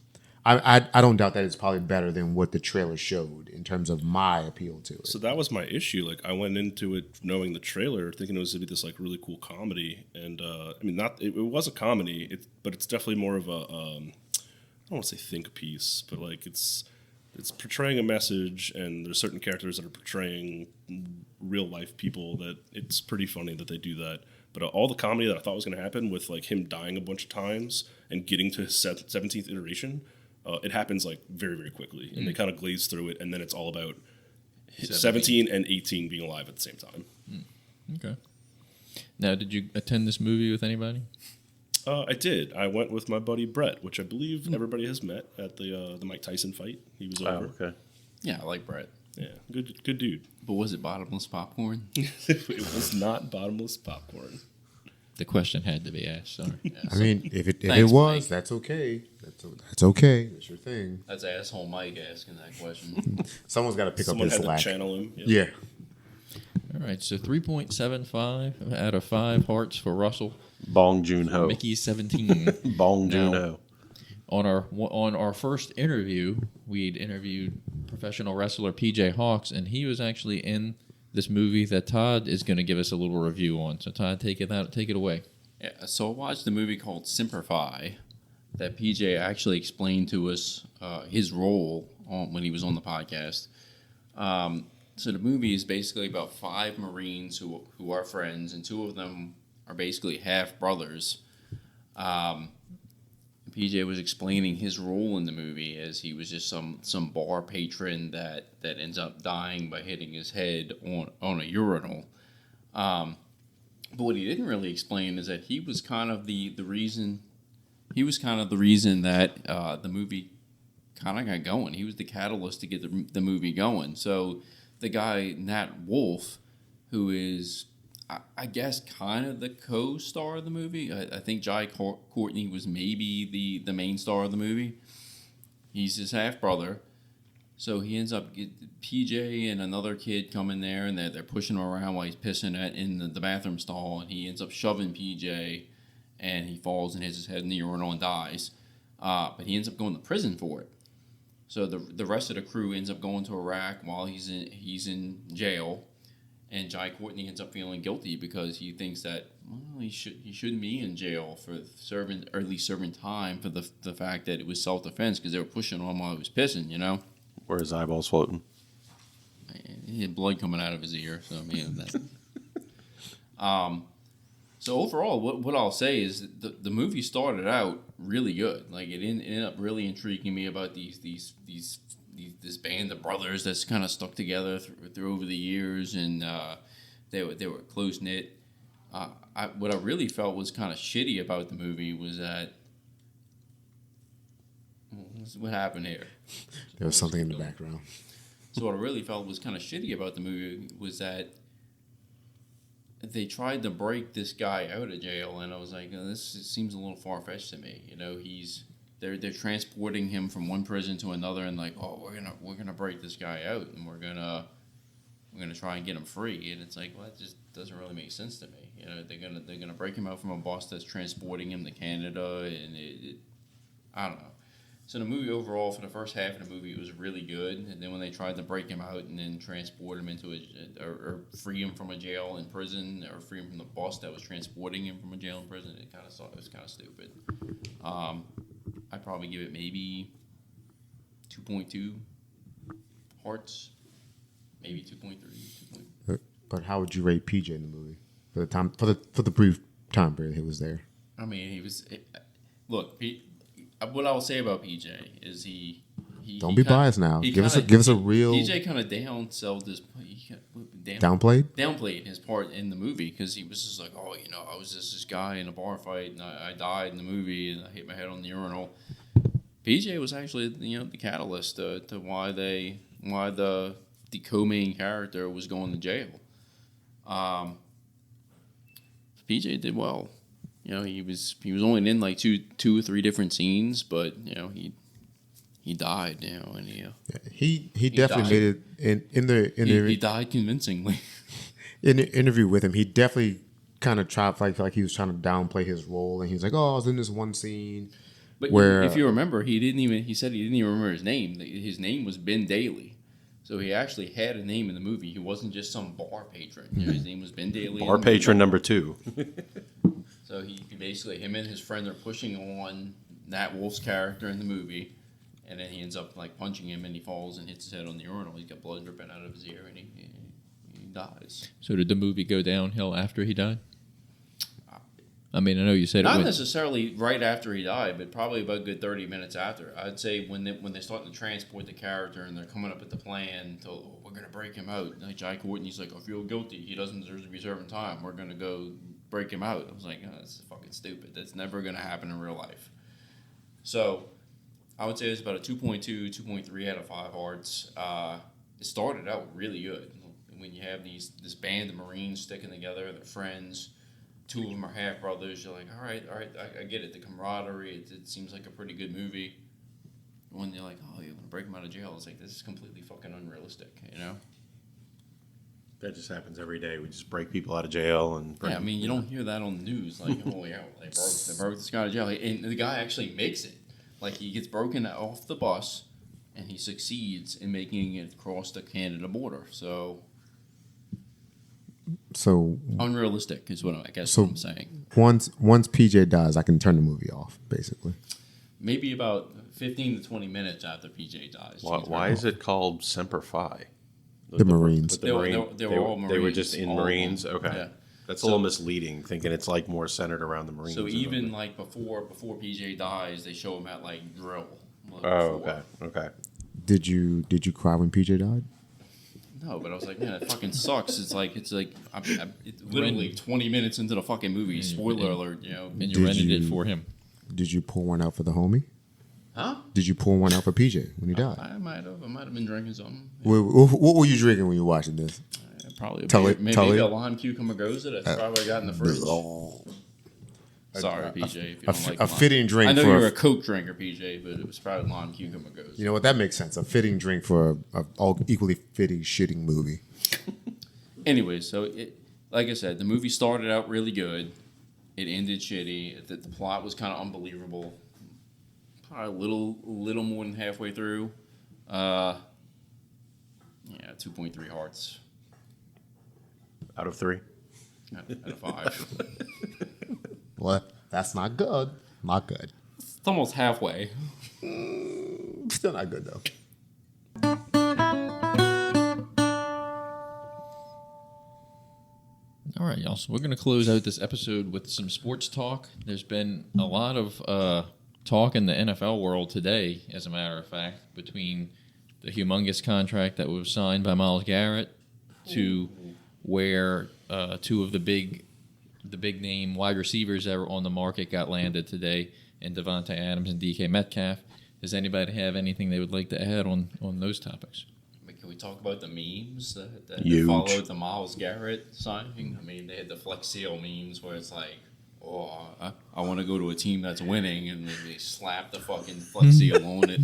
I don't doubt that it's probably better than what the trailer showed in terms of my appeal to it. So that was my issue. Like I went into it knowing the trailer, thinking it was going to be this like really cool comedy, and I mean, it was a comedy, but it's definitely more of a I don't want to say think piece, but like it's portraying a message, and there's certain characters that are portraying real life people that it's pretty funny that they do that. But all the comedy that I thought was going to happen with like him dying a bunch of times and getting to his 17th iteration. It happens like very, very quickly, and they kind of glaze through it, and then it's all about 17 and 18 being alive at the same time. Okay. Now, did you attend this movie with anybody? I did. I went with my buddy Brett, which I believe everybody has met at the Mike Tyson fight. He was over. Oh, okay. Yeah, I like Brett. Yeah, good dude. But was it bottomless popcorn? It was not bottomless popcorn. The question had to be asked. Sorry. Yeah, I mean, if it Thanks, was, Mike. that's okay. That's okay. That's your thing. That's asshole Mike asking that question. Someone's got to pick Someone up had his to slack. channel him. Yeah. All right, so 3.75 out of 5 hearts for Russell. Bong Joon-ho. Mickey 17. Bong Now, Joon-ho. On our first interview, we'd interviewed professional wrestler PJ Hawks, and he was actually in this movie that Todd is going to give us a little review on. So Todd, take it away. Yeah, so I watched a movie called Simplify that PJ actually explained to us his role when he was on the podcast. So the movie is basically about 5 Marines who are friends, and 2 of them are basically half brothers. PJ was explaining his role in the movie as he was just some bar patron that ends up dying by hitting his head on a urinal. But what he didn't really explain is that he was kind of the reason. He was kind of the reason that the movie kind of got going. He was the catalyst to get the movie going. So the guy Nat Wolff, who is, I guess, kind of the co-star of the movie. I think Jai Courtney was maybe the main star of the movie. He's his half brother. So he ends up, PJ and another kid come in there, and they're pushing him around while he's pissing in the bathroom stall, and he ends up shoving PJ, and he falls and hits his head in the urinal and dies. But he ends up going to prison for it. So the rest of the crew ends up going to Iraq while he's in jail, and Jai Courtney ends up feeling guilty because he thinks that he shouldn't be in jail for serving, or at least serving time for the fact that it was self-defense because they were pushing on him while he was pissing, you know. Where his eyeballs floating. He had blood coming out of his ear, so I mean that. So overall, what I'll say is that the movie started out really good. Like it ended up really intriguing me about this band of brothers that's kind of stuck together through over the years, and they were close knit. What I really felt was kind of shitty about the movie was that. What happened here? There was something in the background. So what I really felt was kind of shitty about the movie was that they tried to break this guy out of jail, and I was like, this seems a little far-fetched to me. You know, they're transporting him from one prison to another, and like, oh, we're gonna break this guy out, and we're gonna try and get him free, and it's like, well, that just doesn't really make sense to me. You know, they're gonna break him out from a boss that's transporting him to Canada, and I don't know. So the movie overall, for the first half of the movie, it was really good. And then when they tried to break him out and then transport him into or free him from a jail in prison, or free him from the bus that was transporting him from a jail in prison, it was kind of stupid. I'd probably give it maybe 2.2 hearts, maybe 2.3. But how would you rate PJ in the movie for the time for the brief time period he was there? I mean, he was. Look, what I will say about PJ is he Don't be biased now. Give us a real. PJ kind of downplayed his part in the movie because he was just like, oh, I was just this guy in a bar fight and I died in the movie and I hit my head on the urinal. PJ was actually the catalyst to why the co-main character was going to jail. PJ did well. He was only in like two or three different scenes, but he died. And he definitely died. made it in the he died convincingly. In the interview with him. He definitely kind of tried like he was trying to downplay his role, and he was like, "Oh, I was in this one scene." But where if you remember, he said he didn't even remember his name. His name was Ben Daly. So he actually had a name in the movie. He wasn't just some bar patron. His name was Ben Daly. Bar patron number 2. So he basically, him and his friend are pushing on Nat Wolf's character in the movie, and then he ends up like punching him, and he falls and hits his head on the urinal. He's got blood dripping out of his ear, and he dies. So did the movie go downhill after he died? I mean, I know you said Not it went... necessarily right after he died, but probably about a good 30 minutes after. I'd say when they're starting to transport the character and they're coming up with the plan to, we're going to break him out. Like Jai Courtney's like, I feel guilty. He doesn't deserve to be serving time. We're going to go break him out. I was like, oh, that's fucking stupid. That's never going to happen in real life. So I would say it's about a 2.2, 2.3 out of 5 hearts. It started out really good. When you have this band of Marines sticking together, they're friends. 2 of them are half brothers. You're like, all right, I get it. The camaraderie. It seems like a pretty good movie. When they're like, oh, you're gonna break him out of jail, it's like, this is completely fucking unrealistic. That just happens every day. We just break people out of jail and. Yeah, I mean, you don't hear that on the news. Like, oh yeah, they broke this guy out of jail, and the guy actually makes it. Like, he gets broken off the bus, and he succeeds in making it across the Canada border. So unrealistic is what what I'm saying. Once PJ dies, I can turn the movie off, basically. Maybe about 15 to 20 minutes after PJ dies. Why is it called Semper Fi? The Marines. They were all Marines. They were just in Marines? Them. Okay. Yeah. That's a little misleading, thinking it's like more centered around the Marines. So even like before PJ dies, they show him at like drill. Okay. Did you cry when PJ died? No, but I was like, man, that fucking sucks. It's literally 20 minutes into the fucking movie. Spoiler alert, And you rented it for him. Did you pour one out for the homie? Huh? Did you pour one out for PJ when he died? I might have been drinking something. What were you drinking when you were watching this? Probably maybe a lime cucumber goza. That's probably what I got in the fridge. Sorry, PJ. If you don't like a fitting drink. I know you're a Coke drinker, PJ, but it was probably lime cucumber goza. You know what? That makes sense. A fitting drink for a all equally fitting shitting movie. Anyway, so like I said, the movie started out really good. It ended shitty. The plot was kind of unbelievable. Probably a little more than halfway through. 2.3 hearts. Out of 3? Out of 5. What? That's not good. Not good. It's almost halfway. Still not good, though. All right, y'all. So we're going to close out this episode with some sports talk. There's been a lot of talk in the NFL world today, as a matter of fact, between the humongous contract that was signed by Myles Garrett to where 2 of the big name wide receivers that were on the market got landed today, in Devontae Adams and DK Metcalf. Does anybody have anything they would like to add on those topics? Can we talk about the memes that Huge. followed the Myles Garrett signing? I mean, they had the Flex Seal memes where it's like, oh, I want to go to a team that's winning, and then they slap the fucking Flex Seal on it.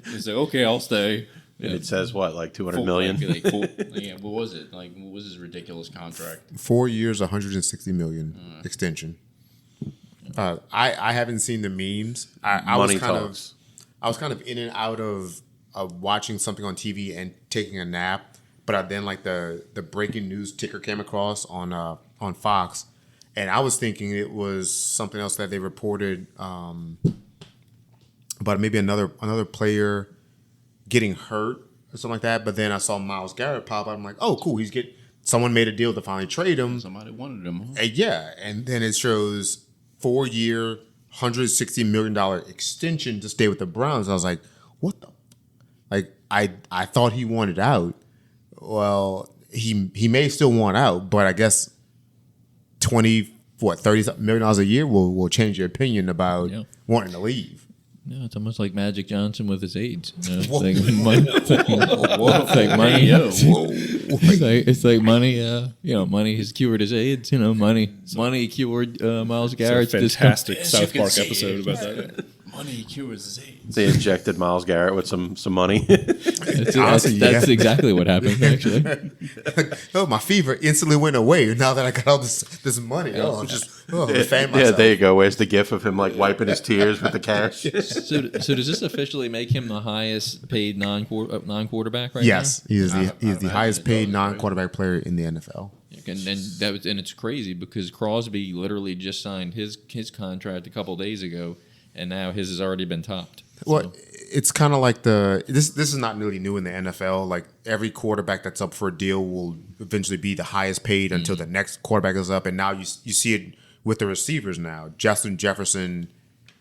It's like, okay, I'll stay. And it says what, like 200 million? What was it? Like, what was his ridiculous contract? 4 years, 160 million extension. I haven't seen the memes. I Money was kind talks. I was kind of in and out of watching something on TV and taking a nap, but then like the breaking news ticker came across on Fox, and I was thinking it was something else that they reported about maybe another player getting hurt or something like that. But then I saw Myles Garrett pop up. I'm like, oh, cool. Someone made a deal to finally trade him. Somebody wanted him. Huh? And yeah, and then it shows 4-year, $160 million extension to stay with the Browns. I was like, what the? Like, I thought he wanted out. Well, he may still want out, but I guess $30 million a year will change your opinion about wanting to leave. No, it's almost like Magic Johnson with his AIDS. You know, Whoa. it's like money. It's like money. Money has cured his AIDS. Money cured Myles Garrett's. It's a fantastic South Park episode about that. Money cures his AIDS. They injected Myles Garrett with some money. That's exactly what happened, actually. Oh, my fever instantly went away now that I got all this money. Fan myself. Yeah, there you go. Where's the gif of him like wiping his tears with the cash? So does this officially make him the highest paid non-quarterback right Yes, now? he is the highest paid non-quarterback player in the NFL. And it's crazy because Crosby literally just signed his contract a couple days ago, and now his has already been topped. Well, it's kind of like this is not really new in the NFL. Like every quarterback that's up for a deal will eventually be the highest paid until the next quarterback is up, and now you see it with the receivers now. Justin Jefferson,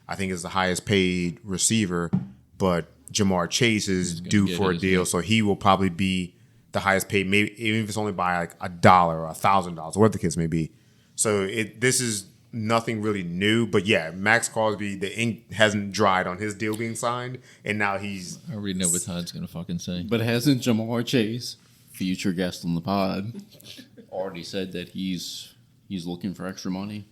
I think, is the highest paid receiver, but Jamar Chase is due for a deal, so he will probably be the highest paid, maybe even if it's only by like $1 or $1,000, whatever the case may be. So this is nothing really new, but yeah, Max Crosby, the ink hasn't dried on his deal being signed, and now he's. I already know what Todd's gonna fucking say. But hasn't Jamar Chase, future guest on the pod, already said that he's looking for extra money?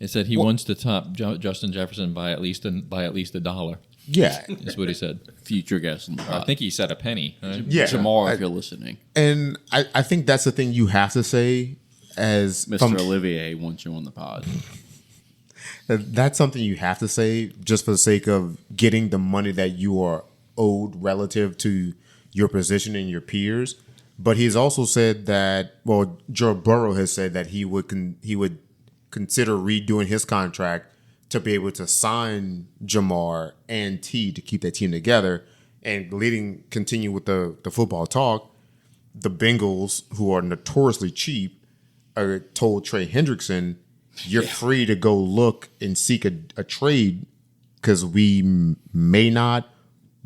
It said he wants to top Justin Jefferson by at least $1. Yeah, Is what he said. Future guest on the pod. I think he said a penny. Right? yeah. Jamar, if you're listening. And I think that's the thing you have to say as Mr. Olivier wants you on the pod. That's something you have to say just for the sake of getting the money that you are owed relative to your position and your peers. But he's also said that, well, Joe Burrow has said that he would consider redoing his contract to be able to sign Jamar and T to keep that team together. And continue with the football talk, the Bengals, who are notoriously cheap, told Trey Hendrickson, you're free to go look and seek a trade because we may not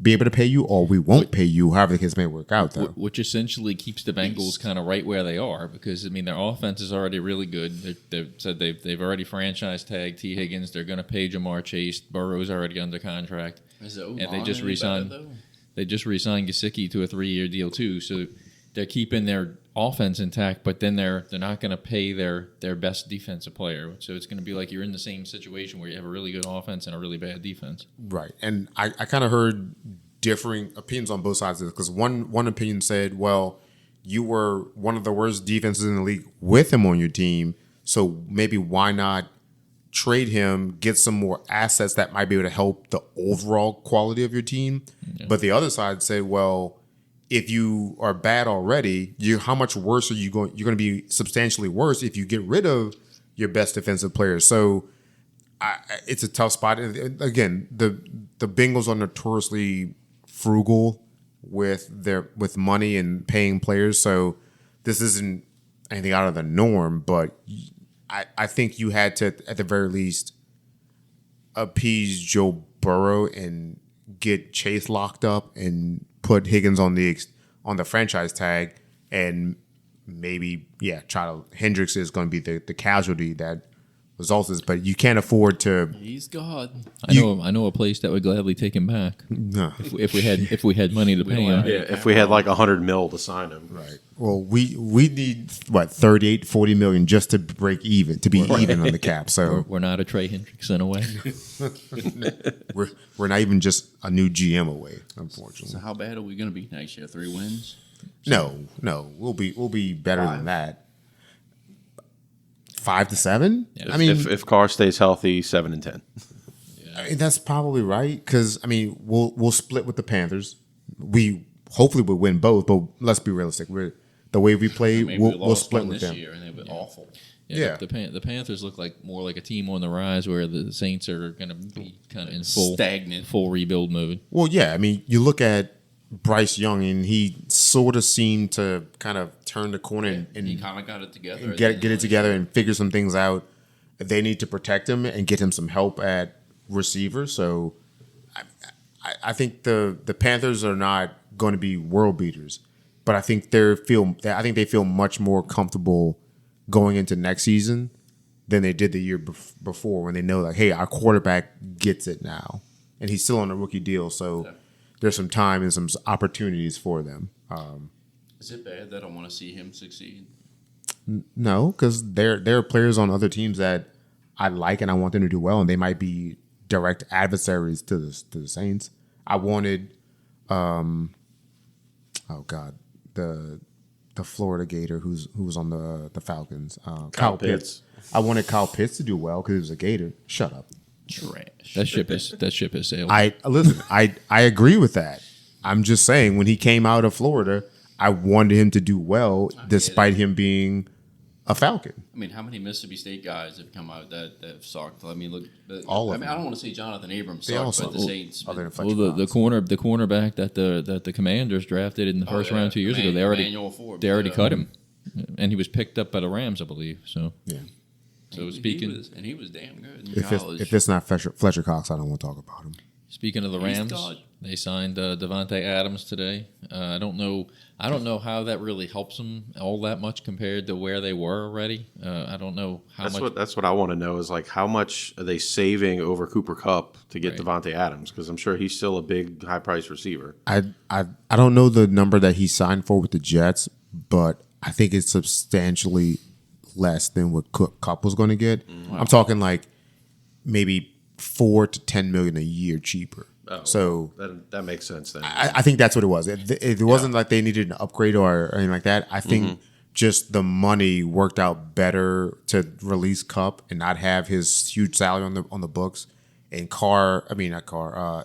be able to pay you or we won't pay you, however the case may work out. Though. Which essentially keeps the Bengals kind of right where they are because, their offense is already really good. They've said they've already franchise tagged T. Higgins. They're going to pay Jamar Chase. Burrow's already under contract. And they just re-signed Gesicki to a 3-year deal too. So they're keeping their offense intact, but then they're not going to pay their best defensive player. So it's going to be like you're in the same situation where you have a really good offense and a really bad defense. Right. And I kind of heard differing opinions on both sides of this because one opinion said, well, you were one of the worst defenses in the league with him on your team, so maybe why not trade him, get some more assets that might be able to help the overall quality of your team. Yeah. But the other side said, well, if you are bad already, how much worse are you going? You're going to be substantially worse if you get rid of your best defensive players. So it's a tough spot. And again, the Bengals are notoriously frugal with money and paying players. So this isn't anything out of the norm. But I think you had to, at the very least, appease Joe Burrow and get Chase locked up and put Higgins on the franchise tag, and maybe Hendricks is going to be the casualty that results this, but you can't afford to. He's God. I know a place that would gladly take him back if we had money to pay him. Yeah, if we had like $100 million to sign him, right? Well, we need 38-40 million just to break even, to be even on the cap. So we're not a Trey Hendrickson away. we're not even just a new GM away, unfortunately. So how bad are we going to be next year? 3 wins? No, we'll be better than that. 5 to 7. Yeah. I mean, if Carr stays healthy, 7 and 10. that's probably right because I mean we'll split with the Panthers. We hopefully will win both, but let's be realistic. The way we play, Maybe we'll split one with this them. year, and they were awful. Yeah. The Panthers look like more like a team on the rise, where the Saints are going to be kind of in full rebuild mode. Well, yeah. I mean, you look at Bryce Young, and he sort of seemed to kind of turn the corner and He kind of got it together. and get it together and figure some things out. They need to protect him and get him some help at receiver. So I think the Panthers are not going to be world beaters, but I think they feel much more comfortable going into next season than they did the year before when they know like, hey, our quarterback gets it now, and he's still on a rookie deal, so there's some time and some opportunities for them. Is it bad that I want to see him succeed? No, because there are players on other teams that I like and I want them to do well, and they might be direct adversaries to the Saints. I wanted, the Florida Gator who was on the Falcons, Kyle Pitts. I wanted Kyle Pitts to do well because he was a Gator. Shut up. Trash. That ship has sailed. I agree with that. I'm just saying when he came out of Florida, I wanted him to do well despite him being a Falcon. I mean, how many Mississippi State guys have come out that have sucked? I mean, look, All of I mean, them. I don't want to say Jonathan Abrams They all sucked, but suck. the Saints. Other than well, Fletcher the cornerback that the Commanders drafted in the first round 2 years ago, they already cut him, and he was picked up by the Rams, I believe. So Yeah. So he was damn good in If college. it's not Fletcher Cox, I don't want to talk about him. speaking of the He's Rams, Todd. they signed Devontae Adams today. I don't know how that really helps them all that much compared to where they were already. I don't know how much. That's what I want to know is like how much are they saving over Cooper Kupp to get Right. Devontae Adams, because I'm sure he's still a big high priced receiver. I don't know the number that he signed for with the Jets, but I think it's substantially less than what Kupp was going to get. I'm talking like maybe 4 to 10 million a year cheaper. So That makes sense then. I think that's what it was. It wasn't like they needed an upgrade or anything like that. I think just the money worked out better to release Kupp and not have his huge salary on the books. And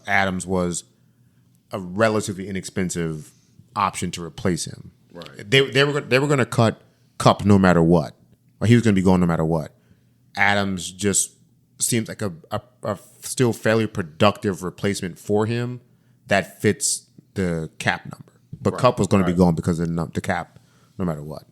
Adams was a relatively inexpensive option to replace him. Right. They were going to cut Kupp no matter what, or he was going to be going no matter what. Adams just seems like a still fairly productive replacement for him that fits the cap number. But Kupp was going to be going because of the cap no matter what.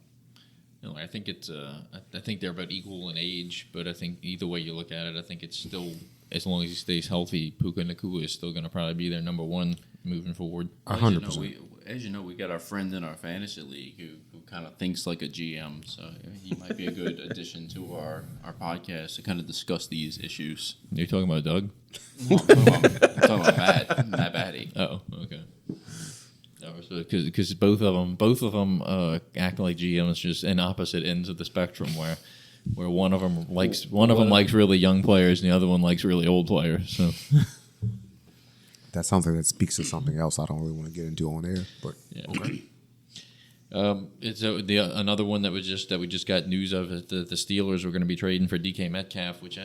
No, I think it's. I think they're about equal in age, but I think either way you look at it, I think it's still, as long as he stays healthy, Puka Nacua is still going to probably be their number one moving forward. 100%. As you know, we got our friend in our fantasy league who kind of thinks like a GM, so he might be a good addition to our podcast to kind of discuss these issues. You're talking about Doug? I'm talking about Matt Batty. Oh, okay. Because both of them act like GMs, just in opposite ends of the spectrum, where one of them likes really young players and the other one likes really old players. So That sounds like that speaks to something else I don't really want to get into on air. But yeah. okay. It's another one that we just got news of is the Steelers were going to be trading for DK Metcalf, which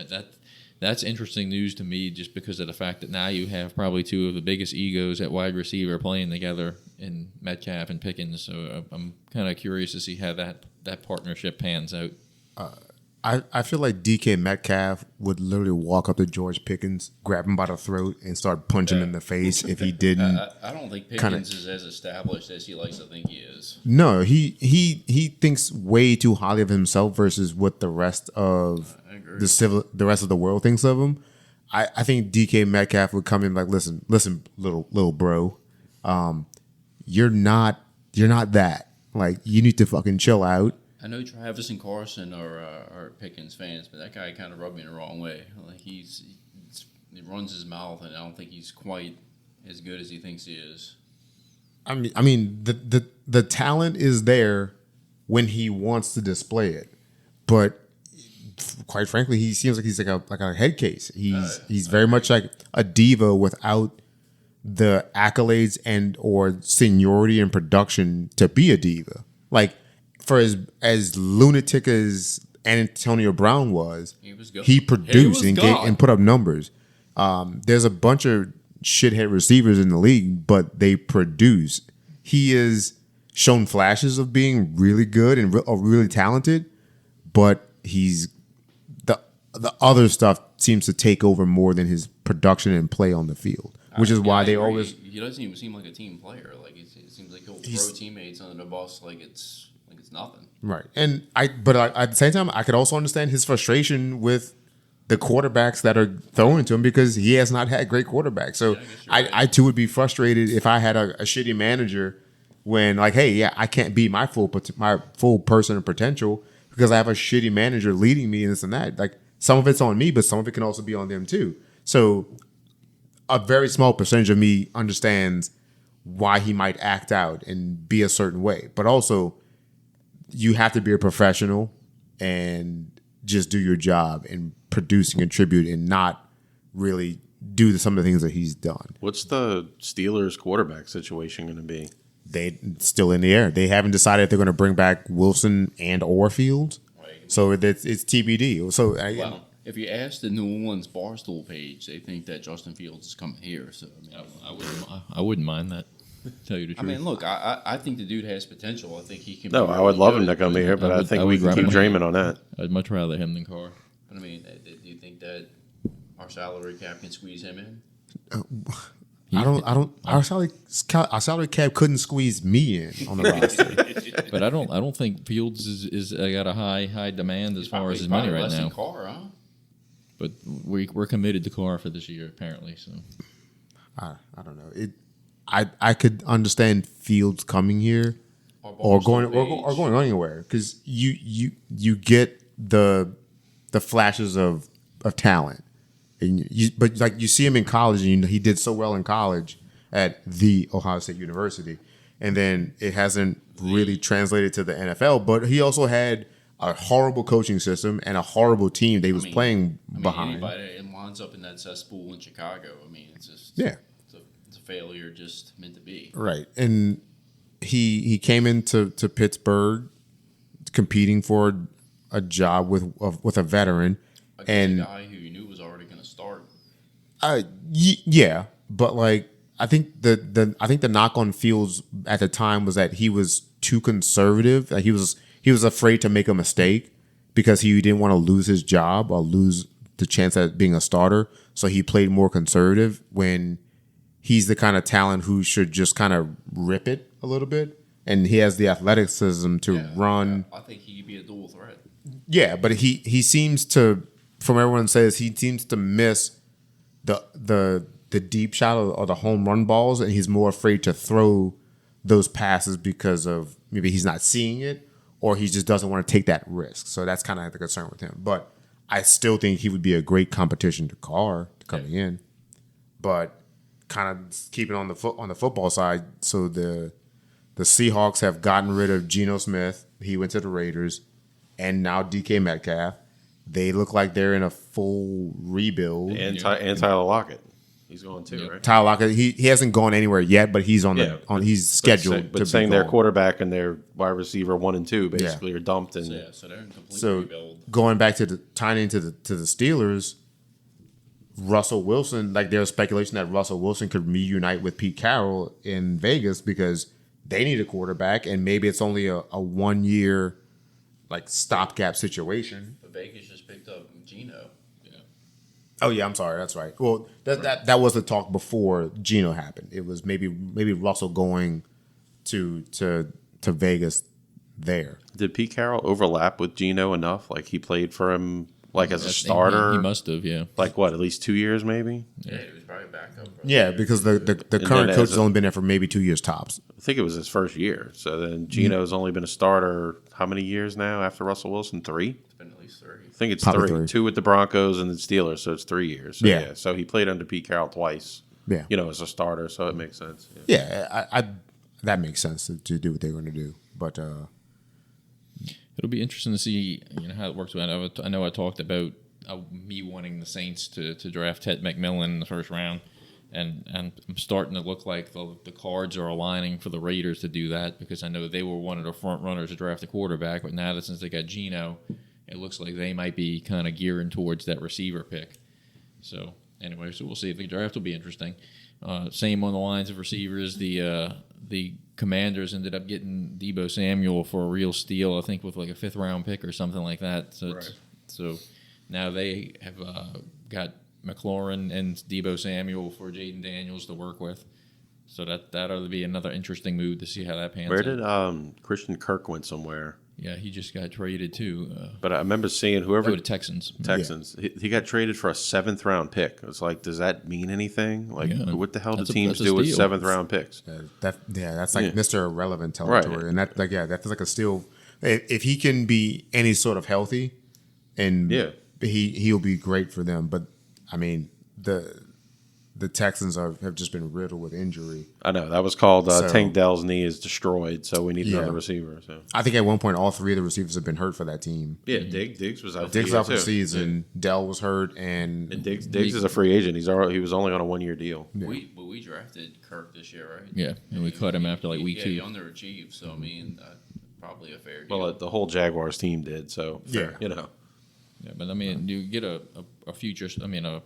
that's interesting news to me just because of the fact that now you have probably two of the biggest egos at wide receiver playing together in Metcalf and Pickens. So I'm kind of curious to see how that partnership pans out. I feel like DK Metcalf would literally walk up to George Pickens, grab him by the throat, and start punching him in the face if he didn't. I don't think Pickens is as established as he likes to think he is. No, he thinks way too highly of himself versus what the rest of the rest of the world thinks of him. I think DK Metcalf would come in like, listen, little bro, you're not that. Like, you need to fucking chill out. I know Travis and Carson are Pickens fans, but that guy kind of rubbed me the wrong way. Like he runs his mouth, and I don't think he's quite as good as he thinks he is. I mean, the talent is there when he wants to display it, but quite frankly, he seems like he's like a head case. He's very much like a diva without the accolades and or seniority and production to be a diva. Like, for as lunatic as Antonio Brown was, He was good. he He produced was and, God. and put up numbers. There's a bunch of shithead receivers in the league, but they produce. He has shown flashes of being really good and really talented, but he's the other stuff seems to take over more than his production and play on the field, which is why they always. He doesn't even seem like a team player. Like it seems like he'll throw teammates under the bus like it's nothing. Right, and at the same time, I could also understand his frustration with the quarterbacks that are thrown to him because he has not had great quarterbacks. So I too would be frustrated if I had a shitty manager when like, hey, yeah, I can't be my full person of potential because I have a shitty manager leading me and this and that. Like some of it's on me, but some of it can also be on them too. So a very small percentage of me understands why he might act out and be a certain way, but also you have to be a professional and just do your job and produce and contribute and not really do some of the things that he's done. What's the Steelers quarterback situation going to be? They still in the air. They haven't decided if they're going to bring back Wilson and or Fields. Right. So it's TBD. So well, if you ask the New Orleans Barstool page, they think that Justin Fields is coming here. So I wouldn't mind that. Tell you the truth. I mean, look, I think the dude has potential. I think he can. No, be I really would love good. him to come here, but I think we would can keep rather- dreaming on that. I'd much rather him than Carr. But I mean, do you think that our salary cap can squeeze him in? I don't. Our salary cap couldn't squeeze me in on the roster. But I don't think Fields is got a high demand as far as his money right less now. than Carr, huh? But we're committed to Carr for this year apparently. So I don't know. I could understand Fields coming here or going anywhere because you get the flashes of talent, and but like you see him in college and he did so well in college at the Ohio State University, and then it hasn't really translated to the NFL. But he also had a horrible coaching system and a horrible team that he was playing behind. Anybody that lines up in that cesspool in Chicago, I mean, it's just it's a failure just meant to be. Right. And he came into Pittsburgh competing for a job with a veteran and a guy who you knew was already going to start. Yeah, but like I think the knock on Fields at the time was that he was too conservative. Like he was afraid to make a mistake because he didn't want to lose his job or lose the chance at being a starter. So he played more conservative when he's the kind of talent who should just kind of rip it a little bit. And he has the athleticism to run. Yeah. I think he could be a dual threat. Yeah, but he seems to, from everyone says, he seems to miss the deep shot or the home run balls, and he's more afraid to throw those passes because of maybe he's not seeing it or he just doesn't want to take that risk. So that's kind of the concern with him. But I still think he would be a great competition to Carr coming in. But kind of keeping on the football side, so the Seahawks have gotten rid of Geno Smith. He went to the Raiders, and now DK Metcalf. They look like they're in a full rebuild. And Tyler Lockett. He's going too, right? Tyler Lockett, he hasn't gone anywhere yet, but he's he's scheduled. But saying their quarterback and their wide receiver 1 and 2 basically are dumped, and So they're in complete rebuild. Going back to tying into the Steelers, Russell Wilson, like there's speculation that Russell Wilson could reunite with Pete Carroll in Vegas because they need a quarterback, and maybe it's only a 1 year like stopgap situation. But Vegas just picked up Geno. Oh yeah, I'm sorry. That's right. Well, that was the talk before Geno happened. It was maybe Russell going to Vegas there. Did Pete Carroll overlap with Geno enough? Like he played for him like as a starter? He must have, yeah. Like what, at least 2 years maybe? Yeah, he was probably backup. Yeah, because the current coach has only been there for maybe 2 years tops. I think it was his first year. So then Geno's only been a starter how many years now after Russell Wilson? 3? It's been at least 3. I think it's Probably 3. 3. 2 with the Broncos and the Steelers, so it's 3 years. So, Yeah. So he played under Pete Carroll twice. Yeah. As a starter, so it makes sense. Yeah. Yeah, I that makes sense to do what they're going to do. But It'll be interesting to see how it works. I know I talked about me wanting the Saints to draft Ted McMillan in the first round, and I'm starting to look like the cards are aligning for the Raiders to do that because I know they were one of the front runners to draft a quarterback. But now that since they got Geno it looks like they might be kind of gearing towards that receiver pick. So anyway, so we'll see. The draft will be interesting. Same on the lines of receivers. The Commanders ended up getting Deebo Samuel for a real steal, I think, with like a 5th-round pick or something like that. So so now they have got McLaurin and Deebo Samuel for Jaden Daniels to work with. So that ought to be another interesting move to see how that pans out. Where did Christian Kirk went somewhere? Yeah, he just got traded too. But I remember seeing whoever To Texans. Texans. He got traded for a 7th-round pick. It's like, does that mean anything? Like, Yeah. what the hell do That's a- teams that's a do with steal. 7th-round picks? That's like Yeah. Mr. Irrelevant territory, Right. and that's like a steal. If he can be any sort of healthy, and he'll be great for them. But I mean, the Texans have just been riddled with injury. I know that was called So- Tank Dell's knee is destroyed, so we need Yeah. another receiver. So I think at one point all 3 of the receivers have been hurt for that team. yeah, Diggs was out. Diggs for out for the too. season. Dell was hurt, and And Diggs is a free agent. He was only on a 1-year deal. We drafted Kirk this year, right? Yeah, and we cut him after like week 2. He underachieved, so I mean, probably a fair deal. Well, the whole Jaguars team did. So Yeah. you know. Yeah, but I mean, you get a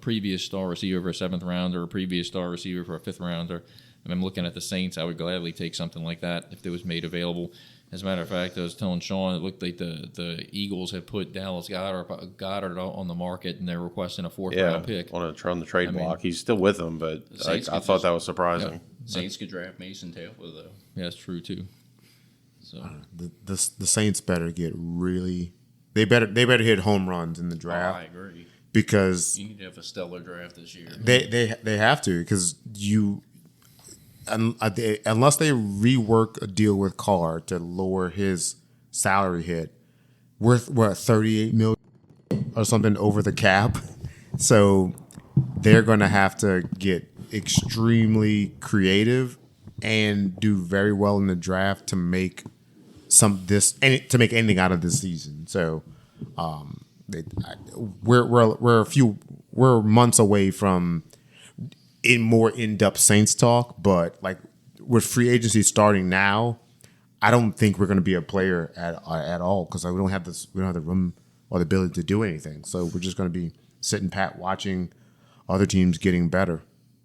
previous star receiver for a 7th-rounder, or a previous star receiver for a 5th-rounder. I mean, I'm looking at the Saints. I would gladly take something like that if it was made available. As a matter of fact, I was telling Sean, it looked like the Eagles had put Dallas Goddard on the market, and they're requesting a 4th-round pick. on the trade block. He's still with them, but The I Saints could thought just- that was surprising. Saints could draft Mason Taylor though. Yeah, that's true too. So the Saints better get really. They better hit home runs in the I draft agree. because You need to have a stellar draft this year. they have to, because unless they rework a deal with Carr to lower his salary hit, worth what, $38 million or something over the cap. So they're going to have to get extremely creative and do very well in the draft to make anything out of this season. So we're months away from more in-depth Saints talk, but like with free agency starting now, I don't think we're going to be a player at all, because we don't have the room or the ability to do anything. So we're just going to be sitting pat watching other teams getting better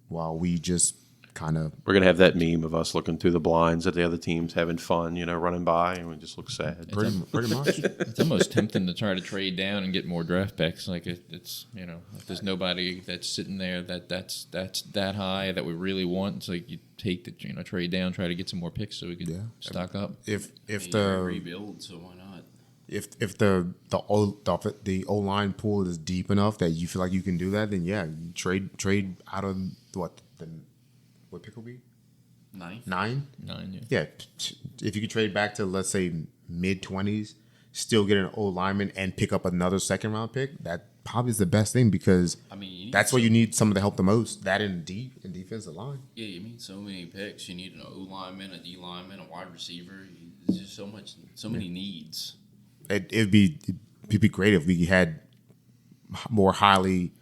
while we just kind of. We're gonna have that meme of us looking through the blinds at the other teams having fun, running by, and we just look sad. Pretty much. it's almost tempting to try to trade down and get more draft picks. Like it's if there's nobody that's sitting there that's that high that we really want, it's like you take the trade down, try to get some more picks so we can stock up. If You the rebuild, so why not? if the O line pool is deep enough that you feel like you can do that, then yeah, you trade out of what pick will be Ninth. 9. 9, Yeah, if you could trade back to, let's say, mid-20s, still get an O lineman and pick up another 2nd-round pick, that probably is the best thing, because I mean, you need that's what you need someone to help the most. That in defensive line. Yeah, you need so many picks. You need an O lineman, a D lineman, a wide receiver. There's just so many needs. It'd be great if we had more highly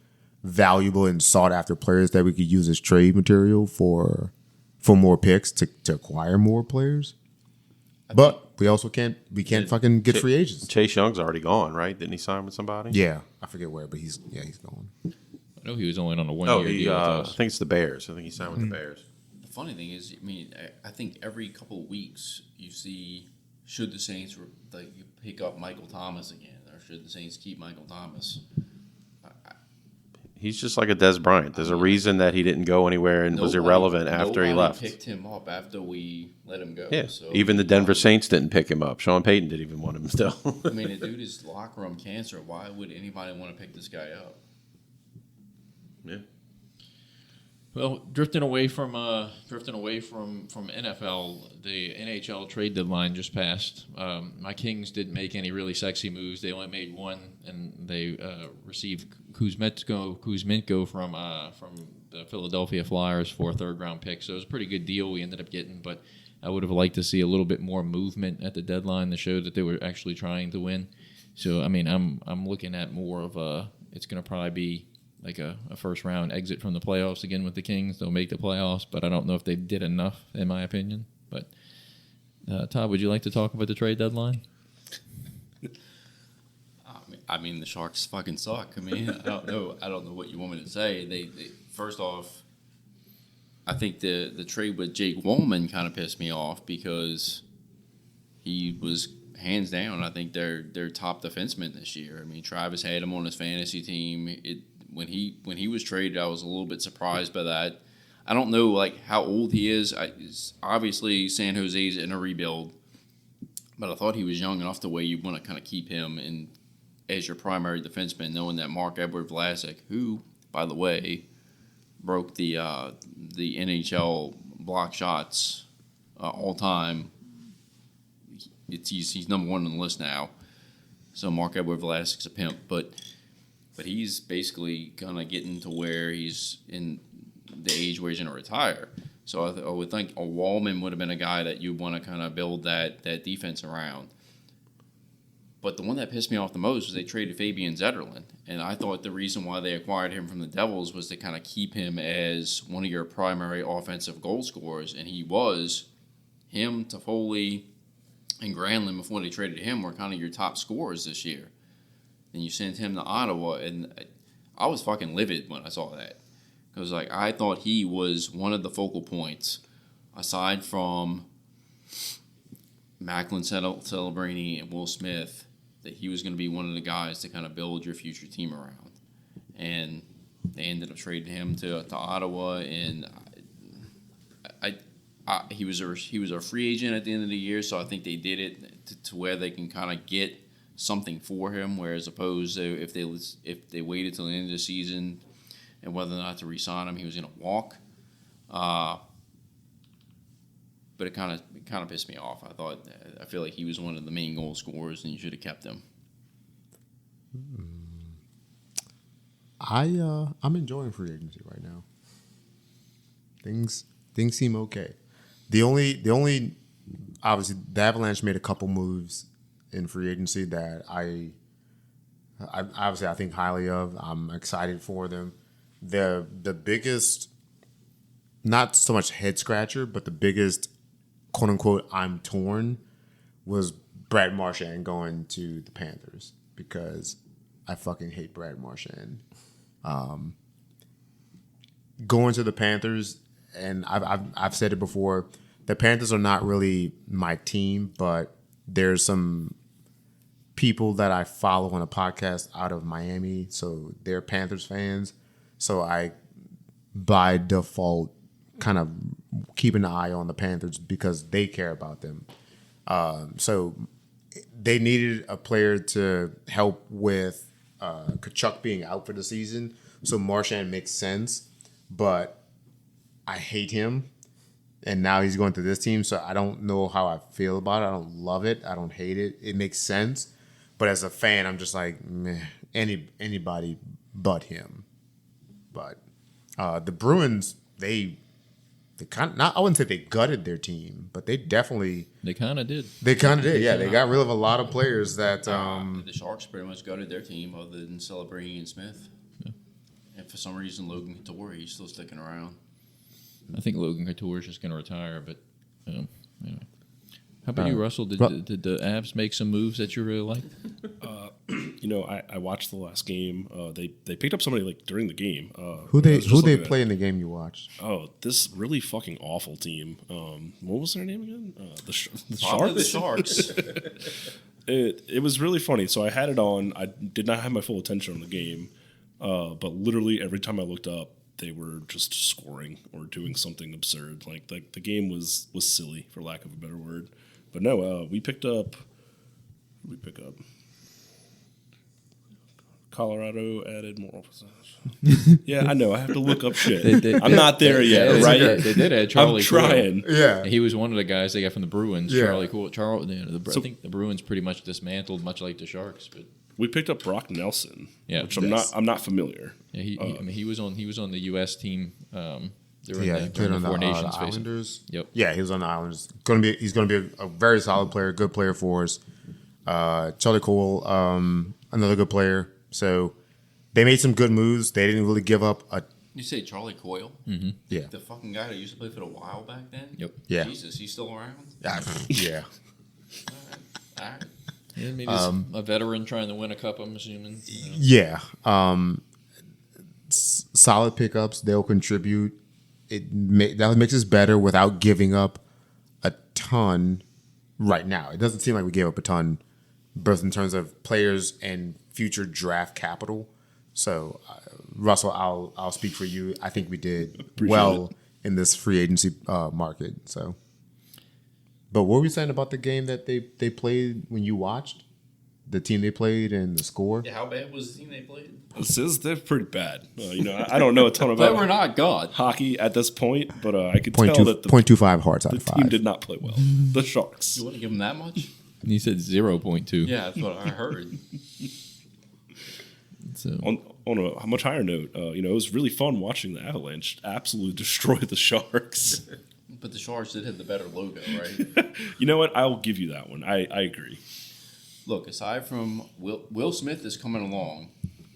valuable and sought after players that we could use as trade material for more picks to acquire more players. But we also can't fucking get free agents. Chase Young's already gone, right? Didn't he sign with somebody? Yeah, I forget where, but he's gone. I know he was only on a 1-year Oh, deal with I us. think it's the Bears. I think he signed with the Bears. The funny thing is, I mean, I think every couple of weeks you see, should the Saints you pick up Michael Thomas again, or should the Saints keep Michael Thomas? He's just like a Des Bryant. There's a reason that he didn't go anywhere and was irrelevant after he left. Picked him up after we let him go. Yeah, So, even the Denver Saints didn't pick him up. Sean Payton didn't even want him still. I mean, the dude is locker room cancer. Why would anybody want to pick this guy up? Yeah. Well, drifting away from NFL, the NHL trade deadline just passed. My Kings didn't make any really sexy moves. They only made one, and they received Kuzmenko from the Philadelphia Flyers for a 3rd-round pick. So it was a pretty good deal we ended up getting, but I would have liked to see a little bit more movement at the deadline to show that they were actually trying to win. So I mean, I'm looking at more of it's going to probably be like a 1st-round exit from the playoffs again with the Kings. They'll make the playoffs, but I don't know if they did enough, in my opinion. But, Todd, would you like to talk about the trade deadline? I mean, I mean, the Sharks fucking suck. I mean, I don't know what you want me to say. They first off, I think the trade with Jake Wallman kind of pissed me off because he was hands down, I think their top defenseman this year. I mean, Travis had him on his fantasy team. When he was traded, I was a little bit surprised by that. I don't know like how old he is. Obviously, San Jose's in a rebuild, but I thought he was young enough the way you want to kind of keep him as your primary defenseman, knowing that Marc-Edouard Vlasic, who, by the way, broke the NHL block shots all time. He's number one on the list now. So Marc-Edouard Vlasic's a pimp, but he's basically kind of getting to where he's in the age where he's going to retire. So I would think a Wallman would have been a guy that you want to kind of build that defense around. But the one that pissed me off the most was they traded Fabian Zetterlund. And I thought the reason why they acquired him from the Devils was to kind of keep him as one of your primary offensive goal scorers. And he was. Him, Toffoli, and Granlund, before they traded him, were kind of your top scorers this year. Then you sent him to Ottawa, and I was fucking livid when I saw that. Because like I thought he was one of the focal points, aside from Macklin Celebrini and Will Smith, that he was going to be one of the guys to kind of build your future team around. And they ended up trading him to Ottawa, and he was a free agent at the end of the year, so I think they did it to where they can kind of get something for him, whereas opposed to if they waited till the end of the season and whether or not to re-sign him, he was going to walk. But it kind of pissed me off. I feel like he was one of the main goal scorers, and you should have kept him. I'm enjoying free agency right now. Things seem okay. The only obviously the Avalanche made a couple moves in free agency that I think highly of. I'm excited for them. The biggest, not so much head scratcher, but the biggest quote unquote I'm torn was Brad Marchand going to the Panthers because I fucking hate Brad Marchand. Going to the Panthers, and I've said it before, the Panthers are not really my team, but there's some people that I follow on a podcast out of Miami, so they're Panthers fans. So I, by default, kind of keep an eye on the Panthers because they care about them. So they needed a player to help with Kachuk being out for the season. So Marchand makes sense, but I hate him. And now he's going to this team, so I don't know how I feel about it. I don't love it. I don't hate it. It makes sense. But as a fan, I'm just like, meh, anybody but him. But the Bruins, they kind of, not, I wouldn't say they gutted their team, but they kind of did. They yeah. They got rid of a lot of players that. The Sharks pretty much gutted their team other than Celebrini and Smith. Yeah. And for some reason, Logan Couture, he's still sticking around. I think Logan Couture is just going to retire, but anyway. How about you, Russell? Did the Avs make some moves that you really liked? I watched the last game. They picked up somebody like during the game. Who they play in the game you watched? Oh, this really fucking awful team. What was their name again? The Sharks. The Sharks. It was really funny. So I had it on. I did not have my full attention on the game, but literally every time I looked up, they were just scoring or doing something absurd. Like the game was silly, for lack of a better word. But no, we picked up. Who did we pick up? Colorado added more. Yeah, I know. I have to look up shit. I'm not there yet, right? They did add Charlie. I'm trying. Coyle. Yeah, he was one of the guys they got from the Bruins. Yeah. Charlie Coyle. I think the Bruins pretty much dismantled, much like the Sharks. But we picked up Brock Nelson, which yes. I'm not familiar. Yeah, he was on the U.S. team. He played on the Four the Nations Islanders. Yep. Yeah, he was on the Islanders. He's going to be a very solid player, good player for us. Charlie Cole, another good player. So they made some good moves. They didn't really give up a. You say Charlie Coyle? Mm-hmm. Yeah. The fucking guy that used to play for the Wild back then? Yep. Yeah. Jesus, he's still around? Yeah. All right. Yeah, maybe a veteran trying to win a cup, I'm assuming. You know. Yeah. Solid pickups. They'll contribute. That makes us better without giving up a ton right now. It doesn't seem like we gave up a ton, both in terms of players and future draft capital. So, Russell, I'll speak for you. I think we did well in this free agency market. So, but what were we saying about the game that they played when you watched? The team they played and the score? Yeah, how bad was the team they played? They're pretty bad. I don't know a ton But about we're not God. hockey at this point, but I could Point tell two, that 0.25 hearts out the of 5. team did not play well. The Sharks. You want to give them that much? And he said 0.2. Yeah, that's what I heard. So On a much higher note, it was really fun watching the Avalanche absolutely destroy the Sharks. But the Sharks did have the better logo, right? You know what? I will give you that one. I agree. Look, aside from Will Smith is coming along,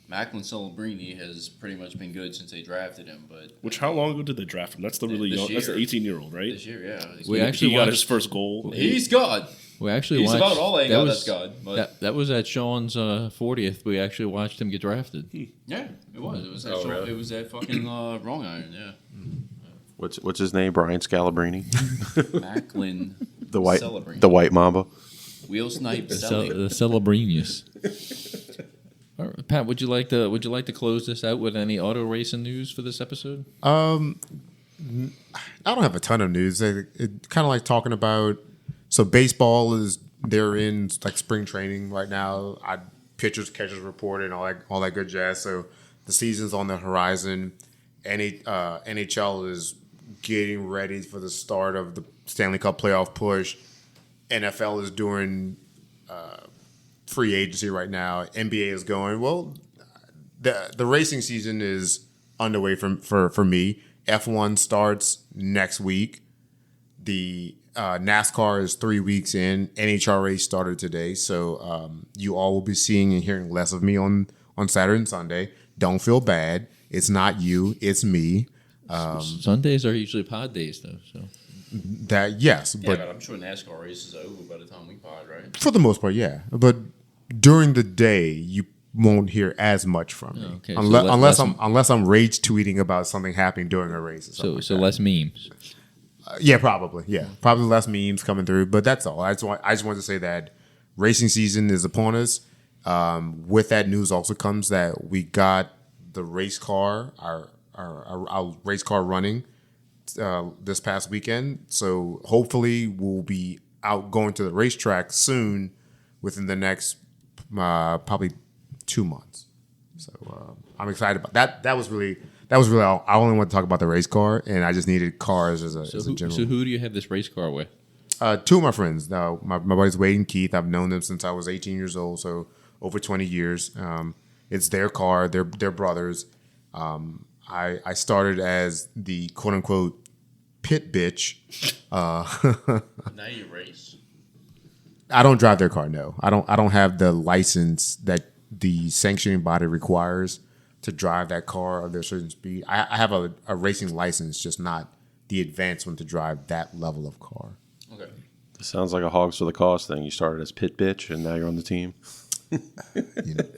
Macklin Celebrini has pretty much been good since they drafted him. But How long ago did they draft him? That's the really This young. That's the year. 18-year-old, right? this year, yeah, We He actually got watched- his first goal. he's God. we actually He's watched. about all I that got was, that's God. But that was at Sean's 40th. We actually watched him get drafted. yeah, it was. It was. Oh, really? It was at fucking Wrong Iron. Yeah, What's his name? Brian Scalabrine, Macklin. the white Celebrini. the white Mamba. Wheel Snipe. The Celebrini. Celebrinius. All right, Pat, would you like to close this out with any auto racing news for this episode? I don't have a ton of news. It kind of like talking about. So baseball they're in like spring training right now. Pitchers, catchers report and all that good jazz. So the season's on the horizon. NHL is getting ready for the start of the Stanley Cup playoff push. NFL is doing free agency right now. NBA is going well. The racing season is underway for me. F1 starts next week. The NASCAR is 3 weeks in. NHRA started today, so you all will be seeing and hearing less of me on Saturday and Sunday. Don't feel bad. It's not you. It's me. Sundays are usually pod days, though. So That yes, Yeah, but but I'm sure NASCAR races are over by the time we pod, right? for the most part, yeah. But during the day, you won't hear as much from me, Okay, so unless I'm rage tweeting about something happening during a race. Or something so like that. less memes. Yeah, probably. Yeah, probably less memes coming through. But that's all. I just wanted to say that racing season is upon us. With that news also comes that we got the race car, our race car running this past weekend. So hopefully we'll be out going to the racetrack soon, within the next probably 2 months. So I'm excited about that. That was really all. I only want to talk about the race car, and I just needed cars as a general. So who do you have this race car with? Two of my friends. My buddies Wade and Keith. I've known them since I was 18 years old, so over 20 years. It's their car. They're brothers. I started as the quote unquote pit bitch. Now you race. I don't drive their car. No, I don't have the license that the sanctioning body requires to drive that car of their certain speed. I have a racing license, just not the advanced one to drive that level of car. Okay. Sounds like a hogs for the cause thing. You started as pit bitch, and now you're on the team.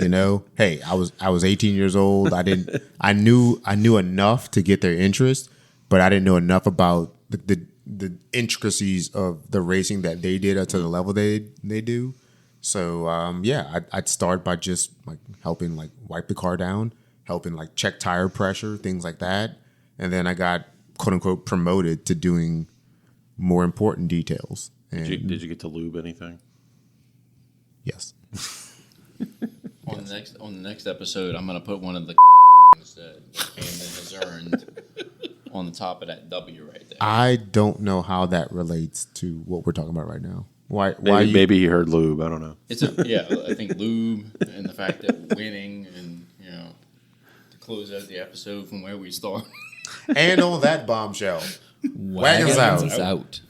You know, hey, I was 18 years old. I knew enough to get their interest, but I didn't know enough about the intricacies of the racing that they did to the level they do. So I'd start by just like helping like wipe the car down, helping like check tire pressure, things like that, and then I got quote unquote promoted to doing more important details. And Did you get to lube anything? yes. On the next episode, I'm gonna put one of the rings that Camden has earned on the top of that W right there. I don't know how that relates to what we're talking about right now. Why? Maybe he heard lube. I don't know. It's I think lube and the fact that winning and to close out the episode from where we start. And on that bombshell, wagons out. out.